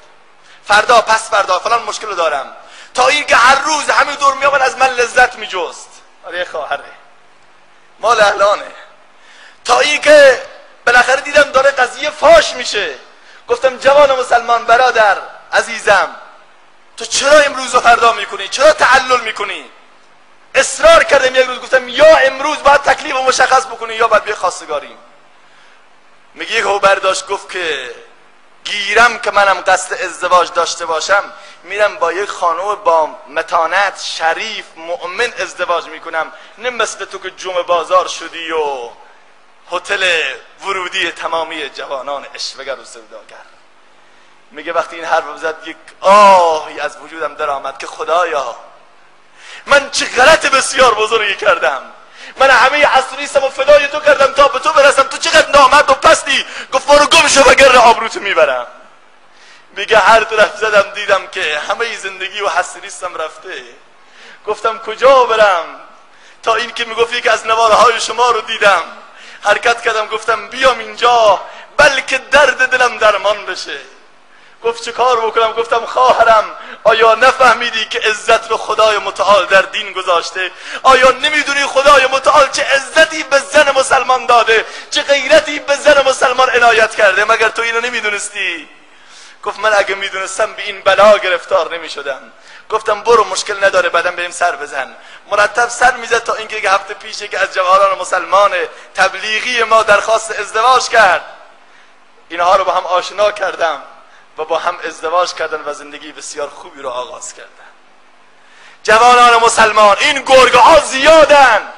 فردا پس فردا فلان مشکل دارم، تا این که هر روز همین دور می آورد از من لذت می جست. آره خواهره مال اهلانه. تا این که بالاخره دیدم داره قضیه فاش میشه. گفتم جوان مسلمان برادر عزیزم، تو چرا امروز و فردا میکنی؟ چرا تعلل میکنی؟ اصرار کردم یک روز، گفتم یا امروز باید تکلیف رو مشخص بکنی یا باید بیا خواستگاری. میگه یک برداشت گفت که گیرم که منم قصد ازدواج داشته باشم میرم با یک خانم با متانت، شریف، مؤمن ازدواج میکنم، نه مثل تو که جمعه بازار شدی و هتل ورودی تمامی جوانان عشوه‌گر و سوداگر. میگه وقتی این حرف زد یک آهی از وجودم در آمد که خدایا من چه غلط بسیار بزرگی کردم. من همه حسونیستم و فدای تو کردم تا به تو برسم، تو چقدر نامرد و پستی. گفت برو گم شو وگرنه آبروتو میبرم. میگه هر طرف زدم دیدم که همه زندگی و حسونیستم رفته. گفتم کجا برم؟ تا این که میگفت یکی از نواره های شما رو دیدم، حرکت کردم گفتم بیام اینجا بلکه درد دلم درمان بشه. گفت چه کار بکنم؟ گفتم خواهرم آیا نفهمیدی که عزت رو خدای متعال در دین گذاشته؟ آیا نمیدونی خدای متعال چه عزتی به زن مسلمان داده، چه غیرتی به زن مسلمان عنایت کرده؟ مگر تو اینو نمیدونستی؟ گفت من اگه میدونستم به این بلا گرفتار نمیشدم. گفتم برو مشکل نداره بعداً بریم سر بزن. مرتب سر میزد تا اینکه یک هفته پیش که از جوانان مسلمان تبلیغی ما درخواست ازدواج کرد. اینها رو با هم آشنا کردم و با هم ازدواج کردن و زندگی بسیار خوبی رو آغاز کردن. جوانان مسلمان، این گرگه ها زیادن،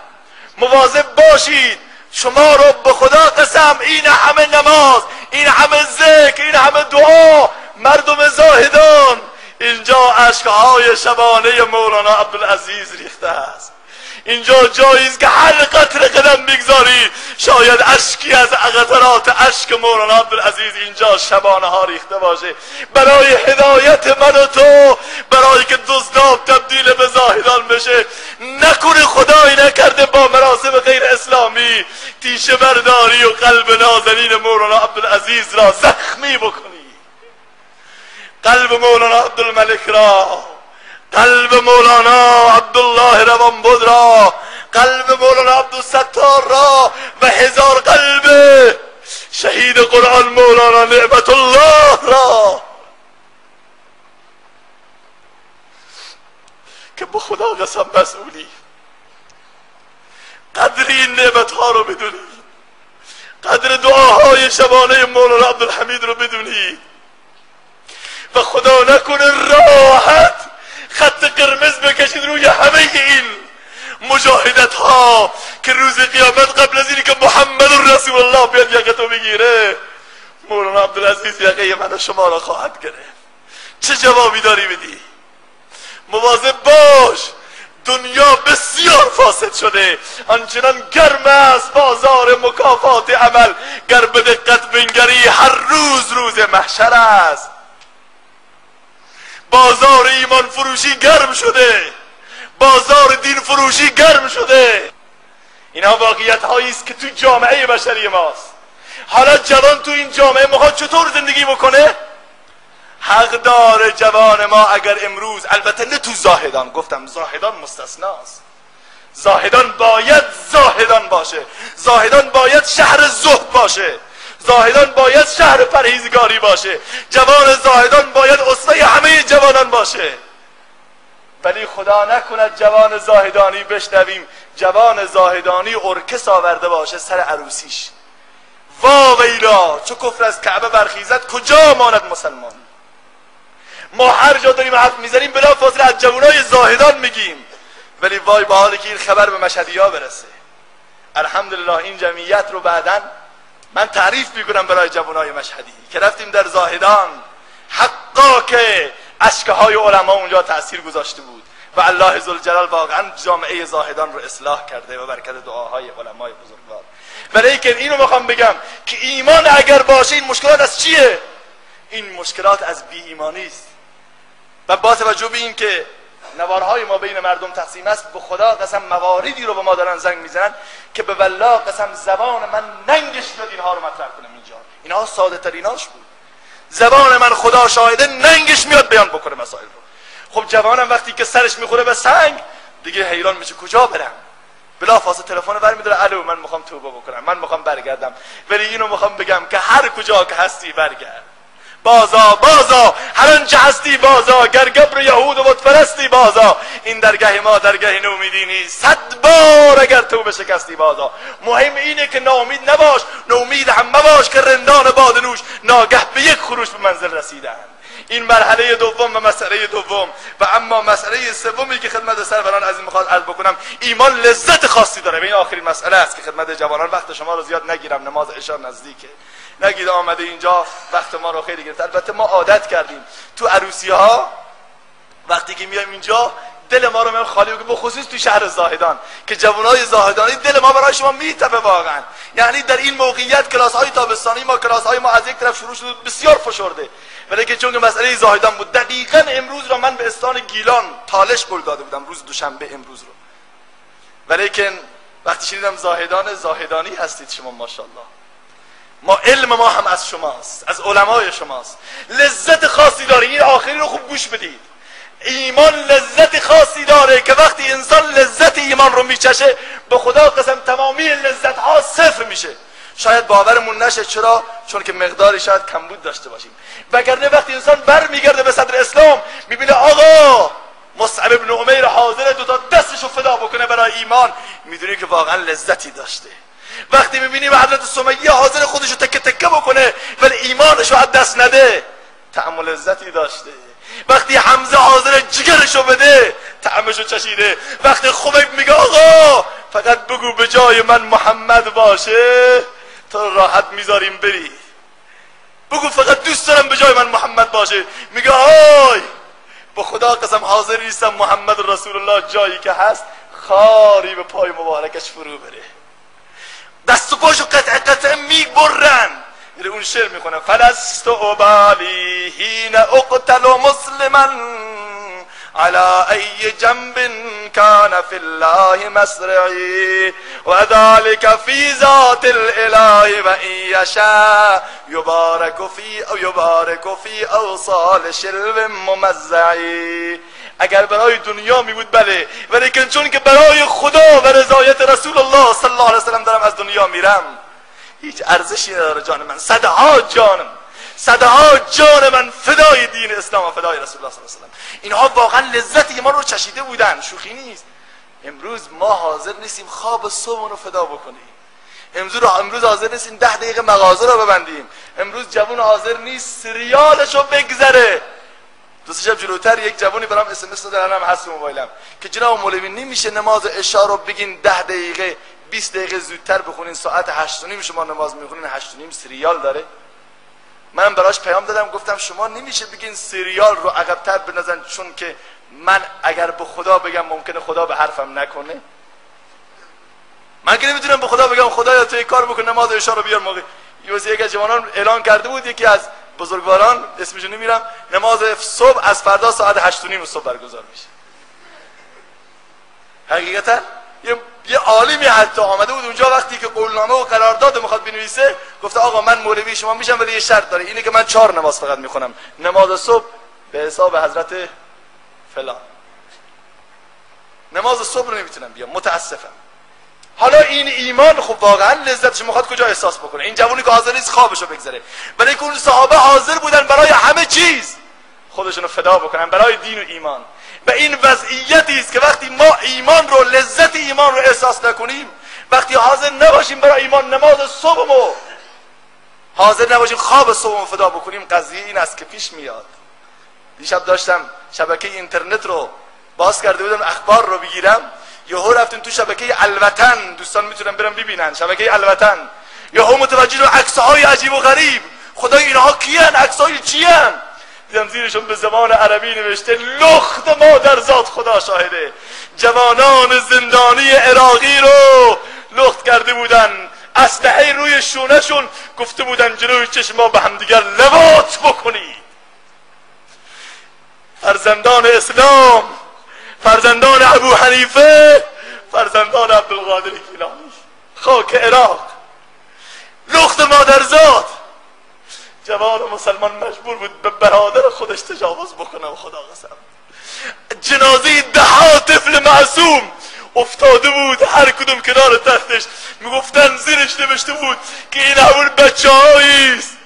مواظب باشید. شما رو به خدا قسم این همه نماز، این همه ذکر، این همه دعا، مردم زاهدان، اینجا اشکهای شبانه مولانا عبدالعزیز ریخته است. اینجا جایی است که هر قطره قدم بگذاری شاید اشکی از قطرات اشک مولانا عبدالعزیز اینجا شبانه ها ریخته باشه، برای هدایت من و تو، برای که دزداب تبدیل به زاهدان بشه. نکنه خدایی نکرده با مراسم غیر اسلامی تیشه برداری و قلب نازنین مولانا عبدالعزیز را زخمی بکنی، قلب مولانا عبدالملک را، قلب مولانا عبدالله روانبد را، قلب مولانا عبدالستار را و هزار قلب شهید قرآن مولانا نعمت الله را که به خدا قسم مسئولی. قدر این نعمت ها رو بدونی، قدر دعاهای شبانه مولانا عبدالحمید رو بدونی و خدا نکنه راحت خط قرمز بکشید روی همه این مجاهدت ها که روز قیامت قبل از اینی که محمد رسول الله بیاد یقتو بگیره مولانا عبدالعزیز یقه من و شما را خواهد گرفت. چه جوابی داری بدی؟ مواظب باش، دنیا بسیار فاسد شده، آنچنان گرم است بازار مکافات عمل، گر به دقت بنگری هر روز روز محشر است. بازار ایمان فروشی گرم شده، بازار دین فروشی گرم شده. اینها واقعیت هایی است که تو جامعه بشری ماست. حالا جوان تو این جامعه ما چطور زندگی بکنه؟ حق داره جوان ما اگر امروز، البته نه تو زاهدان، گفتم زاهدان مستثناست، زاهدان باید زاهدان باشه، زاهدان باید شهر زهد باشه، زاهدان باید شهر پرهیزگاری باشه، جوان زاهدان باید اسوه همه جوانان باشه. ولی خدا نکند جوان زاهدانی بشنویم جوان زاهدانی ارکس آورده باشه سر عروسیش. وا ویلا، چو کفر از کعبه برخیزد کجا ماند مسلمان. ما هر جا داریم حرف میزنیم بلا فاصله از جوانای زاهدان میگیم، ولی وای به حالی که این خبر به مشهدی‌ها برسه. الحمدلله این جمعیت رو بعداً من تعریف میکنم برای جوانای مشهدی که رفتیم در زاهدان، حقا که اشکهای علما اونجا تأثیر گذاشته بود و الله ذوالجلال واقعا جامعه زاهدان رو اصلاح کرده و برکت دعاهای علمای بزرگوار. ولیکن اینو میخوام بگم که ایمان اگر باشه این مشکلات از چیه؟ این مشکلات از بی ایمانی است. و با توجه به این که نوارهای ما بین مردم تقسیم است، به خدا قسم مواردی رو به ما دارن زنگ میزنن که به والله قسم زبان من ننگش بیاد اینها رو مطرح کنم اینجا. اینها ساده تریناش بود. زبان من خدا شاهده ننگش میاد بیان بکنه مسائل رو. خب جوانم وقتی که سرش میخوره به سنگ دیگه حیران میشه کجا برم. بلا فاصله تلفن برمی‌داره، الو من میخوام توبه بکنم، من میخوام برگردم. ولی اینو میخوام بگم که هر کجا که هستی برگرد. بازا هر آنچه هستی بازا، گر گبر یهود و بتپرستی بازا. این درگاه ما درگاه نومیدی نیست، 100 بار اگر تو شکستی بازا. مهم اینه که ناامید نباش، ناامید هم مباش که رندان باد نوش ناگه به یک خروش به منزل رسیدن. این مرحله دوم و مسئله دوم. و اما مسئله سومی که خدمت سروران عزیز میخواد عرض بکنم، ایمان لذت خاصی داره. این آخرین مسئله است که خدمت جوانان، وقت شما رو زیاد نگیرم، نماز عشا نزدیکه، نگید آمده اینجا وقت ما رو خیلی گرفت. البته ما عادت کردیم تو عروسی ها وقتی که میایم اینجا دل ما رو من خالی بگیم، به خصوص تو شهر زاهدان که جوانای زاهدانی دل ما برای شما میتپه واقعا. یعنی در این موقعیت کلاس های تابستانی ما، کلاس های ما از یک طرف شروع شد بسیار فشرده، ولی که چون مسئله زاهدان بود، دقیقاً امروز رو من به استان گیلان تالش قول داده بودم، روز دوشنبه امروز رو ولیکن وقتی شنیدم زاهدانی هستید شما، ماشاءالله، ما علم ما هم از شماست، از علمای شماست، لذت خاصی داره. این آخری رو خوب گوش بدید. ایمان لذت خاصی داره که وقتی انسان لذت ایمان رو میچشه، به خدا قسم تمامی لذت ها صفر میشه. شاید باورمون نشه. چرا؟ چون که مقداری شاید کمبود داشته باشیم. وگرنه وقتی انسان برمیگرده به صدر اسلام، میبینه آقا مصعب ابن عمیر حاضر دوتا دستشو فدا بکنه برای ایمان، میدونی که واقعا لذتی داشته. وقتی میبینیم حضرت سمیه حاضر خودشو تکه تکه بکنه ولی ایمانشو از دست نده، طعم و لذتی داشته. وقتی حمزه حاضر جگرشو بده، طعمشو چشیده. وقتی خبیب میگه آقا فقط بگو به جای من محمد باشه، تو راحت میذاریم بری، بگو فقط دوست دارم به جای من محمد باشه، میگه آی به خدا قسم حاضر نیستم محمد رسول الله جایی که هست خاری به پای مبارکش فرو بره. دست و پاشو قطع قطع میبرن. اون شعر میخونه فلست ابالی حین اقتل مسلما على ای جنب کان فی الله مسرعی و ذلك فی ذات الاله و این یشاء یبارک فی اوصال شلو ممزعی. اگر برای دنیا می بود بله، ولیکن چون که برای خدا و رضایت رسول الله صلی الله علیه وسلم دارم از دنیا میرم، هیچ ارزشی نداره جان من. صدها جان من فدای دین اسلام و فدای رسول الله صلی الله علیه وسلم. اینها واقعا لذت ایمان رو چشیده بودن، شوخی نیست. امروز ما حاضر نیستیم خواب صبح رو فدا بکنیم. امروز حاضر نیستیم 10 دقیقه مغازه رو ببندیم. امروز جوون حاضر نیست سریالش رو بگذره. دو سه شب جلوتر یک جوونی برام اس ام اس دادن، هست تو موبایلم، که جناب مولوی نمیشه نماز عشاء رو بگین 10 دقیقه 20 دقیقه زودتر بخونین، ساعت 8:30 شما نماز میخونین، 8:30 سریال داره. من براش پیام دادم، گفتم شما نمیشه بگین سریال رو عقب‌تر بنزن، چون که من اگر به خدا بگم ممکنه خدا به حرفم نکنه. من که نمیتونم به خدا بگم خدایا تو یک کار بکن نماز عشاء رو بیار موقع. یک از جوانان اعلان کرده بود، یکی از بزرگواران اسمشو نمیرم، نماز صبح از فردا ساعت 8:30 صبح برگزار میشه. حقیقتا یه عالمی حتی آمده بود اونجا، وقتی که قولنامه و قرارداد میخواد بنویسه، گفته آقا من مولوی شما میشم ولی یه شرط داره، اینه که من 4 نماز فقط میخونم، نماز صبح به حساب حضرت فلان، نماز صبح رو نمیتونم بیام، متاسفم. حالا این ایمان خب واقعا لذتش میخواد کجا احساس بکنه؟ این جوونی که حاضر نیست خوابشو بگذره، ولی که اون صحابه حاضر بودن برای همه چیز خودشونو فدا بکنن برای دین و ایمان. و این وضعیتی است که وقتی ما ایمان رو، لذت ایمان رو احساس نکنیم، وقتی حاضر نباشیم برای ایمان نماز صبحمو، حاضر نباشیم خواب صبحمو فدا بکنیم، قضیه این است که پیش میاد. دیشب داشتم شبکه اینترنت رو باز کرده بودم اخبار رو بگیرم، یهو رفتیم تو شبکه الوطن، دوستان میتونن برن ببینن شبکه الوطن، یهو متوجه شدم عکس‌های عجیب و غریب. خدای اینها کیان؟ عکس‌های چیان؟ دیدم زیرشون به زبان عربی نوشته لخت مادرزاد خدا شاهده، جوانان زندانی عراقی رو لخت کرده بودن، اسلحه روی شونهشون، گفته بودن جلوی چشم ما به همدیگر لواط بکنید. فرزندان اسلام، فرزندان ابو حنیفه، فرزندان عبدالقادر گیلانی، خاک عراق، لخت مادرزاد. جوان مسلمان مجبور بود به برادر خودش تجاوز بکنه و خدا قسم. جنازه 10 طفل معصوم افتاده بود، هر کدوم کنار تختش، میگفتن زیرش نوشته بود که این همون بچه‌هاییست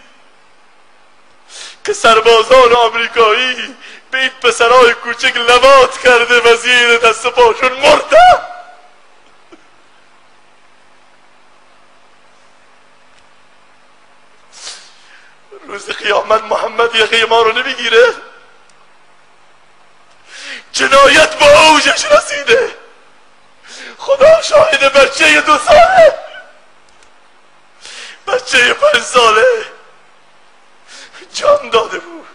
که سربازان آمریکایی به این پسرهای کوچک لواط کرده و زیر دست پاشون مرده. روز قیامت محمد یقه ما رو نمیگیره؟ جنایت با اوجش رسیده. خدا شاهد، بچه 2 ساله، بچه 5 ساله جان داده بود.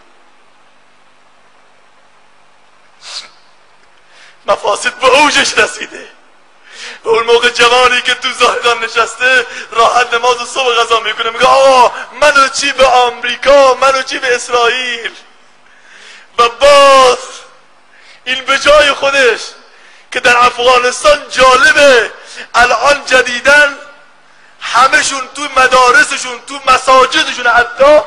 مفاسد به اوجش رسیده. و اون موقع جوانی که تو زاهدان نشسته راحت نماز صبح قضا میکنه، میگه آقا منو چی به آمریکا، منو چی به اسرائیل. و باز این به جای خودش که در افغانستان جالبه الان جدیدن همشون تو مدارسشون تو مساجدشون حتی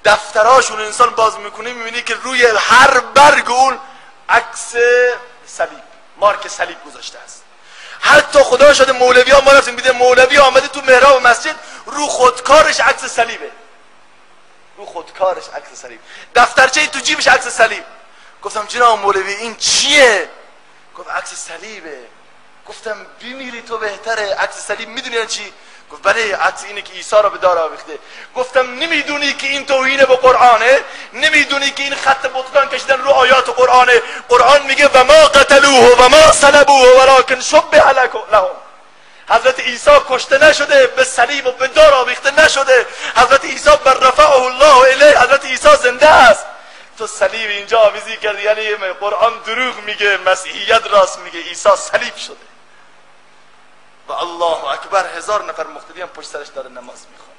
دفترهاشون انسان باز میکنه میبینی که روی هر برگ اون عکس صلیب، مارک صلیب گذاشته است. حتی خدا شده مولوی ها، ما رفتیم میده مولوی آمده تو محراب مسجد رو خودکارش عکس صلیبه، رو خودکارش عکس صلیب، دفترچه تو جیبش عکس صلیب. گفتم جناب مولوی این چیه؟ گفت عکس صلیبه. گفتم بمیری تو بهتره، عکس صلیب میدونی یعنی چی؟ گفت بله عکس اینه که عیسی را به دار آویخته. گفتم نمیدونی که این توهین به قرآنه؟ نمیدونی که این خط بطلان کشیدن رو آیات قرآنه؟ قرآن میگه و ما قتلوه و ما صلبوه ولکن شبه لهم. حضرت عیسی کشته نشده، به صلیب و به دار آویخته نشده. حضرت عیسی بر رفعه الله الیه، حضرت عیسی زنده است. تو صلیب اینجا آویزی کردی، یعنی قرآن دروغ میگه، مسیحیت راست میگه، عیسی صلیب شده. و الله اکبر، 1000 نفر مقتدی هم پشت سرش داره نماز میخونه.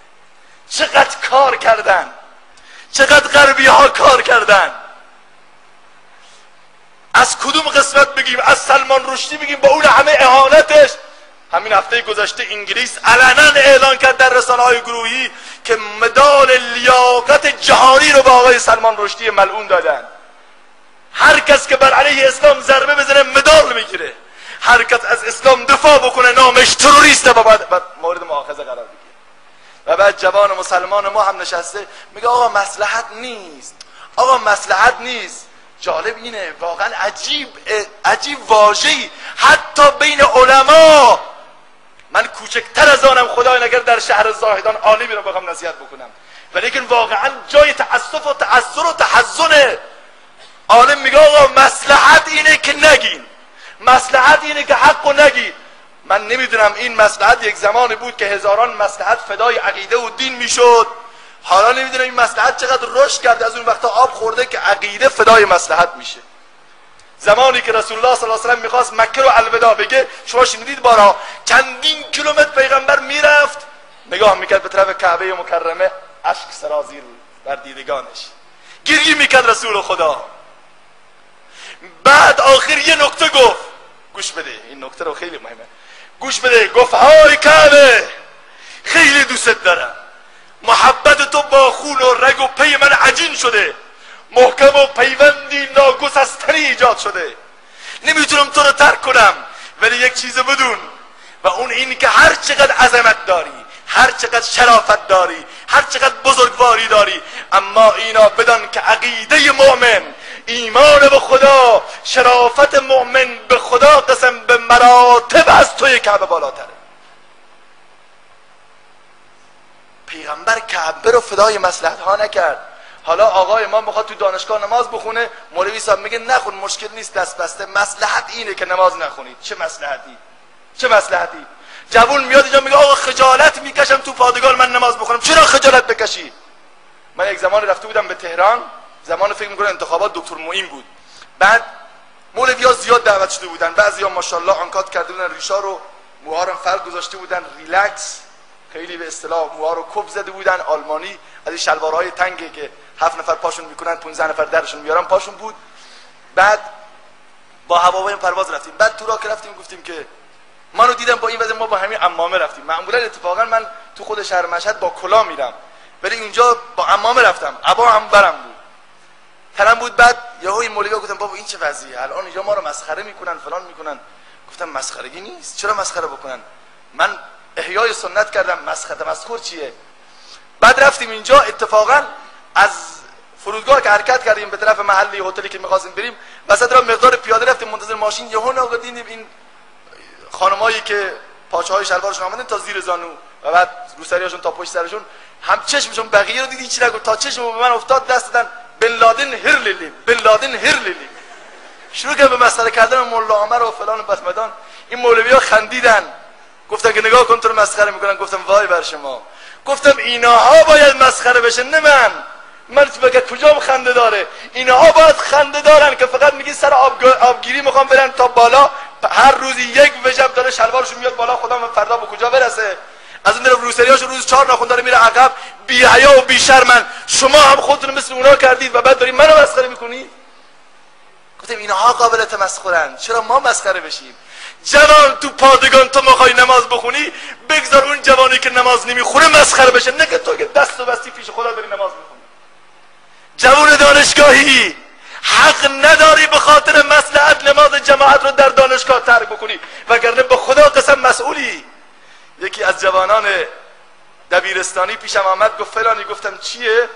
چقدر کار کردن، چقدر غربی ها کار کردن. از کدوم قسمت بگیم؟ از سلمان رشدی بگیم با اون همه اهانتش؟ همین هفته گذشته انگلیس علنا اعلان کرد در رسانه‌های گروهی که مدال لیاقت جهانی رو به آقای سلمان رشدی ملعون دادن. هر کس که بر علیه اسلام ضربه بزنه مدال میگیره، هر کس از اسلام دفاع بکنه نامش تروریسته و بعد مورد مؤاخذه قرار بگیره. و بعد جوان مسلمان ما هم نشسته میگه آقا مصلحت نیست، آقا مصلحت نیست. جالب اینه واقعا عجیب واژه‌ای حتی بین علما، من کوچکتر از آنم خدای نگر در شهر زاهدان عالمی رو بخوام نصیحت بکنم، ولیکن واقعا جای تأسف و تأثر و تحزنه. عالم میگه آقا مصلحت اینه که نگین، مصلحت اینه که حقو نگید. من نمیدونم این مصلحت یک زمانی بود که هزاران مصلحت فدای عقیده و دین میشد، حالا نمیدونم این مصلحت چقدر رشد کرده، از اون وقتا آب خورده که عقیده فدای مصلحت میشه. زمانی که رسول الله صلی الله علیه و آله میخواست مکه رو الوداع بگه، شما شنیدید بارها، چندین کیلومتر پیغمبر میرفت نگاه میکرد به طرف کعبه مکرمه، اشک سرازیر بود بر دیدگانش، گریه میکرد رسول خدا. بعد آخر یه نکته گفت، گوش بده این نکته رو خیلی مهمه، گوش بده. گفت های کعبه خیلی دوست دارم، محبت تو با خون و رگ و پی من عجین شده، محکم و پیوندی ناگسستنی ایجاد شده، نمیتونم تو رو ترک کنم، ولی یک چیز بدون و اون این که هر چقدر عظمت داری، هر چقدر شرافت داری، هر چقدر بزرگواری داری، اما اینا بدان که عقیده مؤمن، ایمان به خدا، شرافت مؤمن به خدا قسم به مراتب از توی کعبه بالاتره. پیغمبر کعبه رو فدای مصلحت ها نکرد. حالا آقای ما میخواد تو دانشگاه نماز بخونه، مولوی صاحب میگه نخون، مشکل نیست، دست بسته، مصلحت اینه که نماز نخونید. چه مصلحتی؟ چه مصلحتی؟ جوون میاد اینجا میگه آقا خجالت میکشم تو پادگان من نماز بخونم. چرا خجالت بکشی؟ من یک زمان رفته بودم به تهران، زمان فکر میکنم انتخابات دکتر معین بود. بعد مولوی‌ها زیاد دعوت شده بودن، بعضیا ماشاءالله آنکات کرده بودن، ریشا رو موها رو فرق گذاشته بودن، ریلکس، خیلی به اصطلاح موها رو کپ زده بودن، آلمانی، از این شلوارهای تنگی که 7 نفر پاشون میکنن 15 نفر درشون میارن پاشون بود. بعد با هواپیما پرواز رفتیم. بعد تو راه که رفتیم گفتیم که منو دیدم با این وضع، ما با همین عمامه رفتیم. معمولا اتفاقا من تو خود شهر مشهد با کلاه میرم، ولی اینجا با عمامه رفتم، عبا هم برم بود، تنم بود. بعد یهو این مولوی گفتم بابا این چه وضعیه، الان اینجا ما رو مسخره میکنن فلان میکنن. گفتم مسخرگی نیست، چرا مسخره بکنن؟ من احیای سنت کردم، مسخره چیه؟ بعد رفتیم اینجا، اتفاقا از فرودگاه که حرکت کردیم به طرف محلی هتلی که می‌خواستیم بریم، وسط راه مقدار پیاده رفتیم منتظر ماشین، یهو ناگهان این خانمایی که پاچه‌های شلوارشون آمدن تا زیر زانو و بعد روسریاشون تا پشت سرشون، هم چشمشون بقیه رو دیدی چی نگفت، تا چشم به من افتاد دست دادن بن لادن هرلیلی، بن لادن هرلیلی. شروع کردن به مسخره کردن مولا عمر و فلان و بسمدان. این مولوی‌ها خندیدن، گفتن که نگاه کن تو رو مسخره میکنن. گفتم وای بر شما، گفتم اینها باید مسخره بشه نه من تو بگه کجام خنده داره؟ اینها باید خنده دارن که فقط میگی سر آبگیری میخوام برن تا بالا، هر روزی یک وجب داره شلوارشون میاد بالا، خدا من فردا به کجا برسه؟ از اون طرف روسریاشون روز 4 ناخن داره میره عقب، بی حیا و بی شرمن. شما هم خودتون مثل اونا کردید و بعد دارید منو مسخره میکنید. گفتم گفتیم اینها قابل تمسخرن، چرا ما مسخره بشیم؟ جوان تو پادگان تو میخوای نماز بخونی، بگذار اون جوانی که نماز نمیخونه مسخره بشه، نه که تو که دست و بستی پیش خدا بری نماز بخونی. جوان دانشگاهی حق نداری به خاطر مصلحت نماز جماعت رو در دانشگاه ترک بکنی، وگرنه به خدا قسم مسئولی. یکی از جوانان دبیرستانی پیشم آمد گفت فلانی، گفتم چیه؟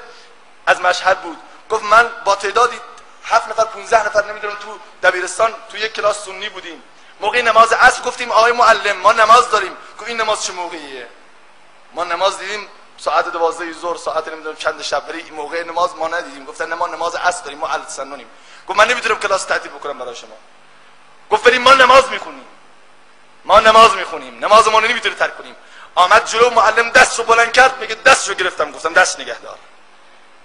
از مشهد بود. گفت من با تعدادی 7 نفر 15 نفر نمیدونم تو دبیرستان تو یک کلاس سنی بودیم، موقع نماز عصر گفتیم آقای معلم ما نماز داریم. گفت این نماز چه موقعیه؟ ما نماز دیدیم ساعت 12 ظهر، ساعت نمیدونم چند شب، ولی این موقع نماز ما ندیدیم. گفتن نه ما نماز عصر داریم، ما السنونیم. گفت من نمیتونم کلاس تعطیل بکنم برای شما. گفت ولی ما نماز میخونیم، ما نماز میخونیم، نمازمون رو نمیتونی ترک کنیم. آمد جلو معلم دستشو بلند کرد، میگه دستشو گرفتم. گفتم دست نگه دار،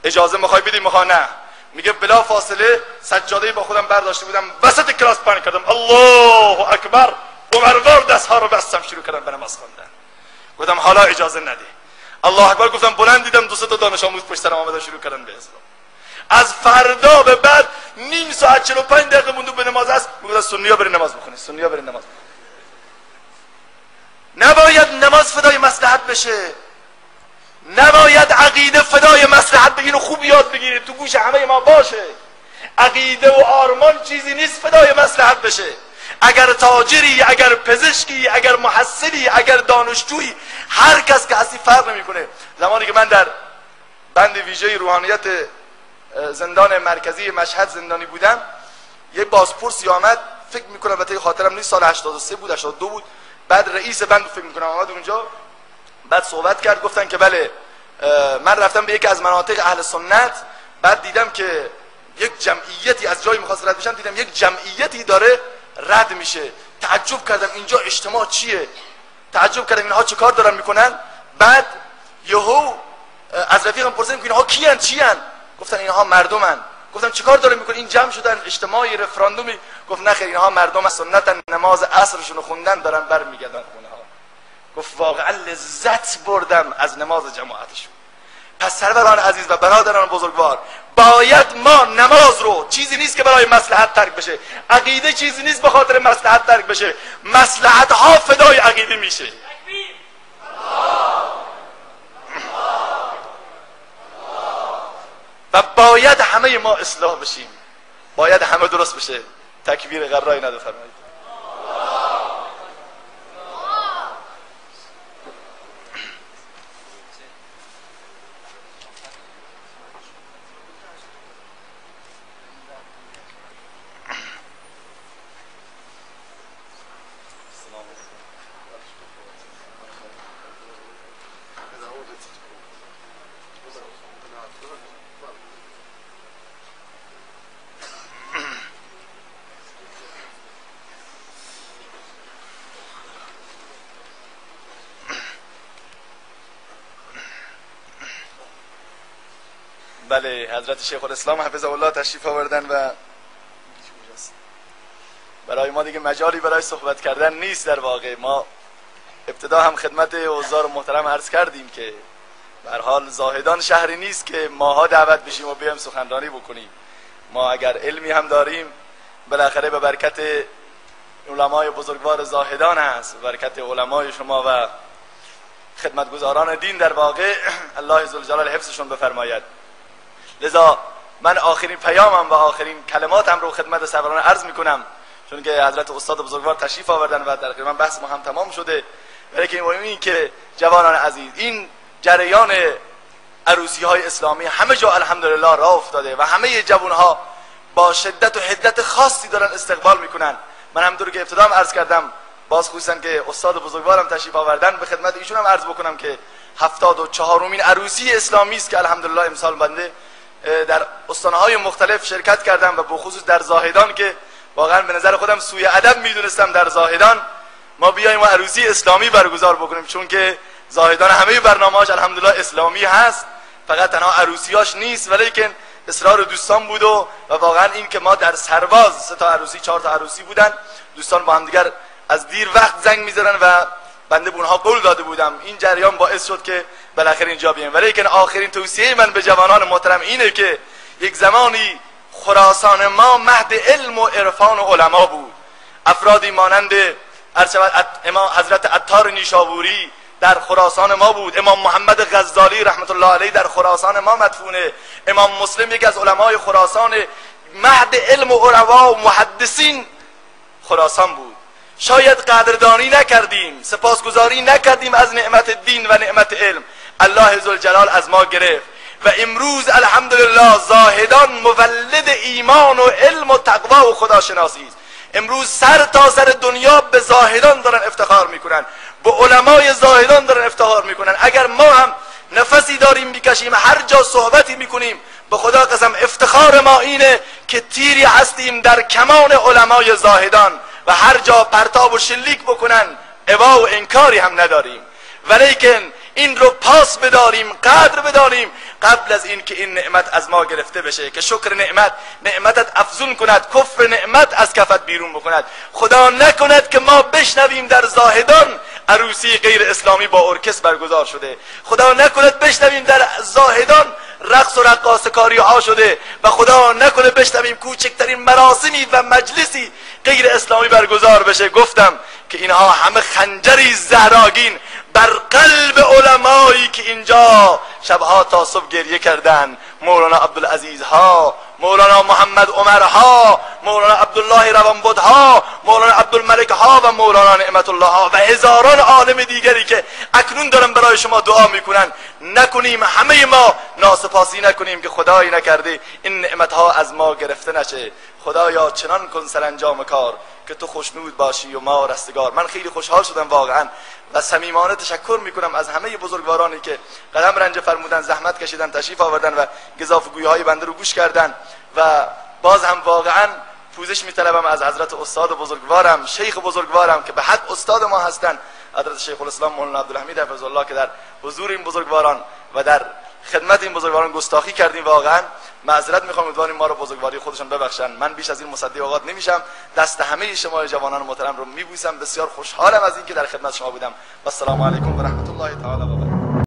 اجازه میخوای بدی؟ میخوام نه. میگه بلا فاصله سجاده با خودم برداشته بودم، وسط کلاس پهن کردم الله اکبر، عمروار دستها رو بستم، شروع کردم به نماز خواندن. گفتم حالا اجازه نده. الله اکبر گفتم، بلند دیدم 2 تا دانش آموز پشت سرم اومدن شروع کردن به اسلام. از فردا به بعد نیم ساعت 45 دقیقه مونده به نماز است، میگفتن سنی‌ها برین نماز بخونید، سنی‌ها برین نماز بخونید. نباید نماز فدای مصلحت بشه، نباید عقیده فدای مصلحت بشه. اینو خوب یاد بگیرید، تو گوش همه ما باشه. عقیده و آرمان چیزی نیست فدای مصلحت بشه. اگر تاجری، اگر پزشکی، اگر محصلی، اگر دانشجویی، هر کس که هستی فرق نمیکنه. زمانی که من در بند ویژه روحانیت زندان مرکزی مشهد زندانی بودم، یه بازپرسی آمد، فکر میکنم البته خاطرم نیست، سال 83 بود 82 بود، بعد رئیس بند فکر میکنم آمد اونجا، بعد صحبت کرد، گفتن که بله من رفتم به یکی از مناطق اهل سنت، بعد دیدم که یک جمعیتی از جایی میخواست رد بشن، دیدم یک جمعیتی داره رد میشه. تعجب کردم اینجا اجتماع چیه؟ تعجب کردم اینها چه کار دارن میکنن؟ بعد یهو از رفیقم پرسیدم که اینها کیان چیان؟ گفتن اینها مردمن. گفتم چه کار داره میکنن؟ این جمع شدن اجتماعی رفراندومی. گفت نه خیر، اینها مردم سنتن، نماز عصرشون خوندن دارن برمیگردن خونه ها. گفت واقعا لذت بردم از نماز جماعتشون. پس سروران عزیز و برادران بزرگوار، باید ما نماز رو، چیزی نیست که برای مصلحت ترک بشه، عقیده چیزی نیست به خاطر مصلحت ترک بشه، مصلحت ها فدای عقیده میشه. و باید همه ما اصلاح بشیم، باید همه درست بشه. تکبیر غرای نده فرمایید. بله، حضرت شیخ الاسلام حفظه الله تشریف آوردن و برای ما دیگه مجالی برای صحبت کردن نیست. در واقع ما ابتدا هم خدمت حضار محترم عرض کردیم که به هر حال زاهدان شهری نیست که ماها دعوت بشیم و بیایم سخنرانی بکنیم. ما اگر علمی هم داریم بالاخره به برکت علمای بزرگوار زاهدان است، برکت علمای شما و خدمتگزاران دین در واقع الله ذوالجلال حفظشون بفرماید. لذا من آخرین پیامم و آخرین کلماتم رو خدمت سروران عرض میکنم، چون که حضرت استاد بزرگوار تشریف آوردن و تقریبا بحث ما هم تمام شده. ولی این که جوانان عزیز، این جریان عروسی های اسلامی همه جا الحمدلله راه افتاده و همه جوانها با شدت و حدت خاصی دارن استقبال میکنن. من همونطور که ابتدا هم عرض کردم، باز خصوصا که استاد بزرگوارم تشریف آوردن، به خدمت ایشون هم عرض بکنم که 74مین عروسی اسلامی است که الحمدلله امسال بنده در استانهای مختلف شرکت کردم و بخصوص در زاهدان که واقعا به نظر خودم سوی ادب میدونستم در زاهدان ما بیایم و عروسی اسلامی برگزار بکنیم، چون که زاهدان همه برنامه‌اش الحمدلله اسلامی هست، فقط تنها عروسیاش نیست، ولیکن اصرار دوستان بود و واقعا این که ما در سرباز 3 تا عروسی 4 تا عروسی بودن، دوستان با هم دیگر از دیر وقت زنگ می‌زدن و بنده به اونها قول داده بودم. این جریان باعث شد که بالاخره اینجا بیایم. ولیکن آخرین توصیه من به جوانان محترم اینه که یک زمانی خراسان ما مهد علم و عرفان و علما بود. افرادی مانند امام حضرت عطار نیشابوری در خراسان ما بود، امام محمد غزالی رحمت الله علیه در خراسان ما مدفونه، امام مسلم یکی از علمای خراسان، مهد علم و علما و محدثین خراسان بود. شاید قدردانی نکردیم، سپاسگزاری نکردیم از نعمت دین و نعمت علم، الله ذوالجلال از ما گرفت و امروز الحمدلله زاهدان مولد ایمان و علم و تقوا و خداشناسی است. امروز سر تا سر دنیا به زاهدان دارن افتخار میکنن، به علمای زاهدان دارن افتخار میکنن. اگر ما هم نفسی داریم میکشیم، هر جا صحبتی میکنیم، به خدا قسم افتخار ما اینه که تیری هستیم در کمان علمای زاهدان و هر جا پرتاب و شلیک بکنن ابا و انکاری هم نداریم. ولیکن این رو پاس بداریم، قدر بداریم قبل از این که این نعمت از ما گرفته بشه، که شکر نعمتت افزون کند، کفر نعمت از کفت بیرون بکند. خدا نکند که ما بشنویم در زاهدان عروسی غیر اسلامی با ارکستر برگزار شده، خدا نکند بشنویم در زاهدان رقص و رقاصه کاری ها شده و خدا نکنه بشنویم کوچکترین مراسمی و مجلسی غیر اسلامی برگزار بشه. گفتم که اینها همه خنجری زهراگین بر قلب علمایی که اینجا شبها تا صبح گریه کردن، مولانا عبدالعزیز ها، مولانا محمد عمر ها، مولانا عبدالله روانبد ها، مولانا عبدالملک ها و مولانا نعمت الله ها و هزاران عالم دیگری که اکنون دارن برای شما دعا میکنن. نکنیم همه ما ناسپاسی نکنیم که خدایی نکرده این نعمت ها از ما گرفته نشه. خدایا چنان کن سرانجام کار که تو خوشنود باشی و ما رستگار. من خیلی خوشحال شدم واقعا و صمیمانه تشکر میکنم از همه بزرگوارانی که قدم رنج فرمودن، زحمت کشیدن، تشریف آوردن و گزافگویی های بنده رو گوش کردن. و باز هم واقعا پوزش میطلبم از حضرت استاد بزرگوارم، شیخ بزرگوارم که به حق استاد ما هستن، حضرت شیخ الاسلام مولانا عبدالحمید حفظه الله، که در حضور این بزرگواران و در خدمت این بزرگواران گستاخی کردیم. واقعا معذرت میخوام، امیدواریم ما رو بزرگواری خودشون ببخشن. من بیش از این مصدی اوقات نمیشم. دست همه شما جوانان محترم رو میبوسم. بسیار خوشحالم از اینکه در خدمت شما بودم. و السلام علیکم و رحمت الله تعالی و برکاته.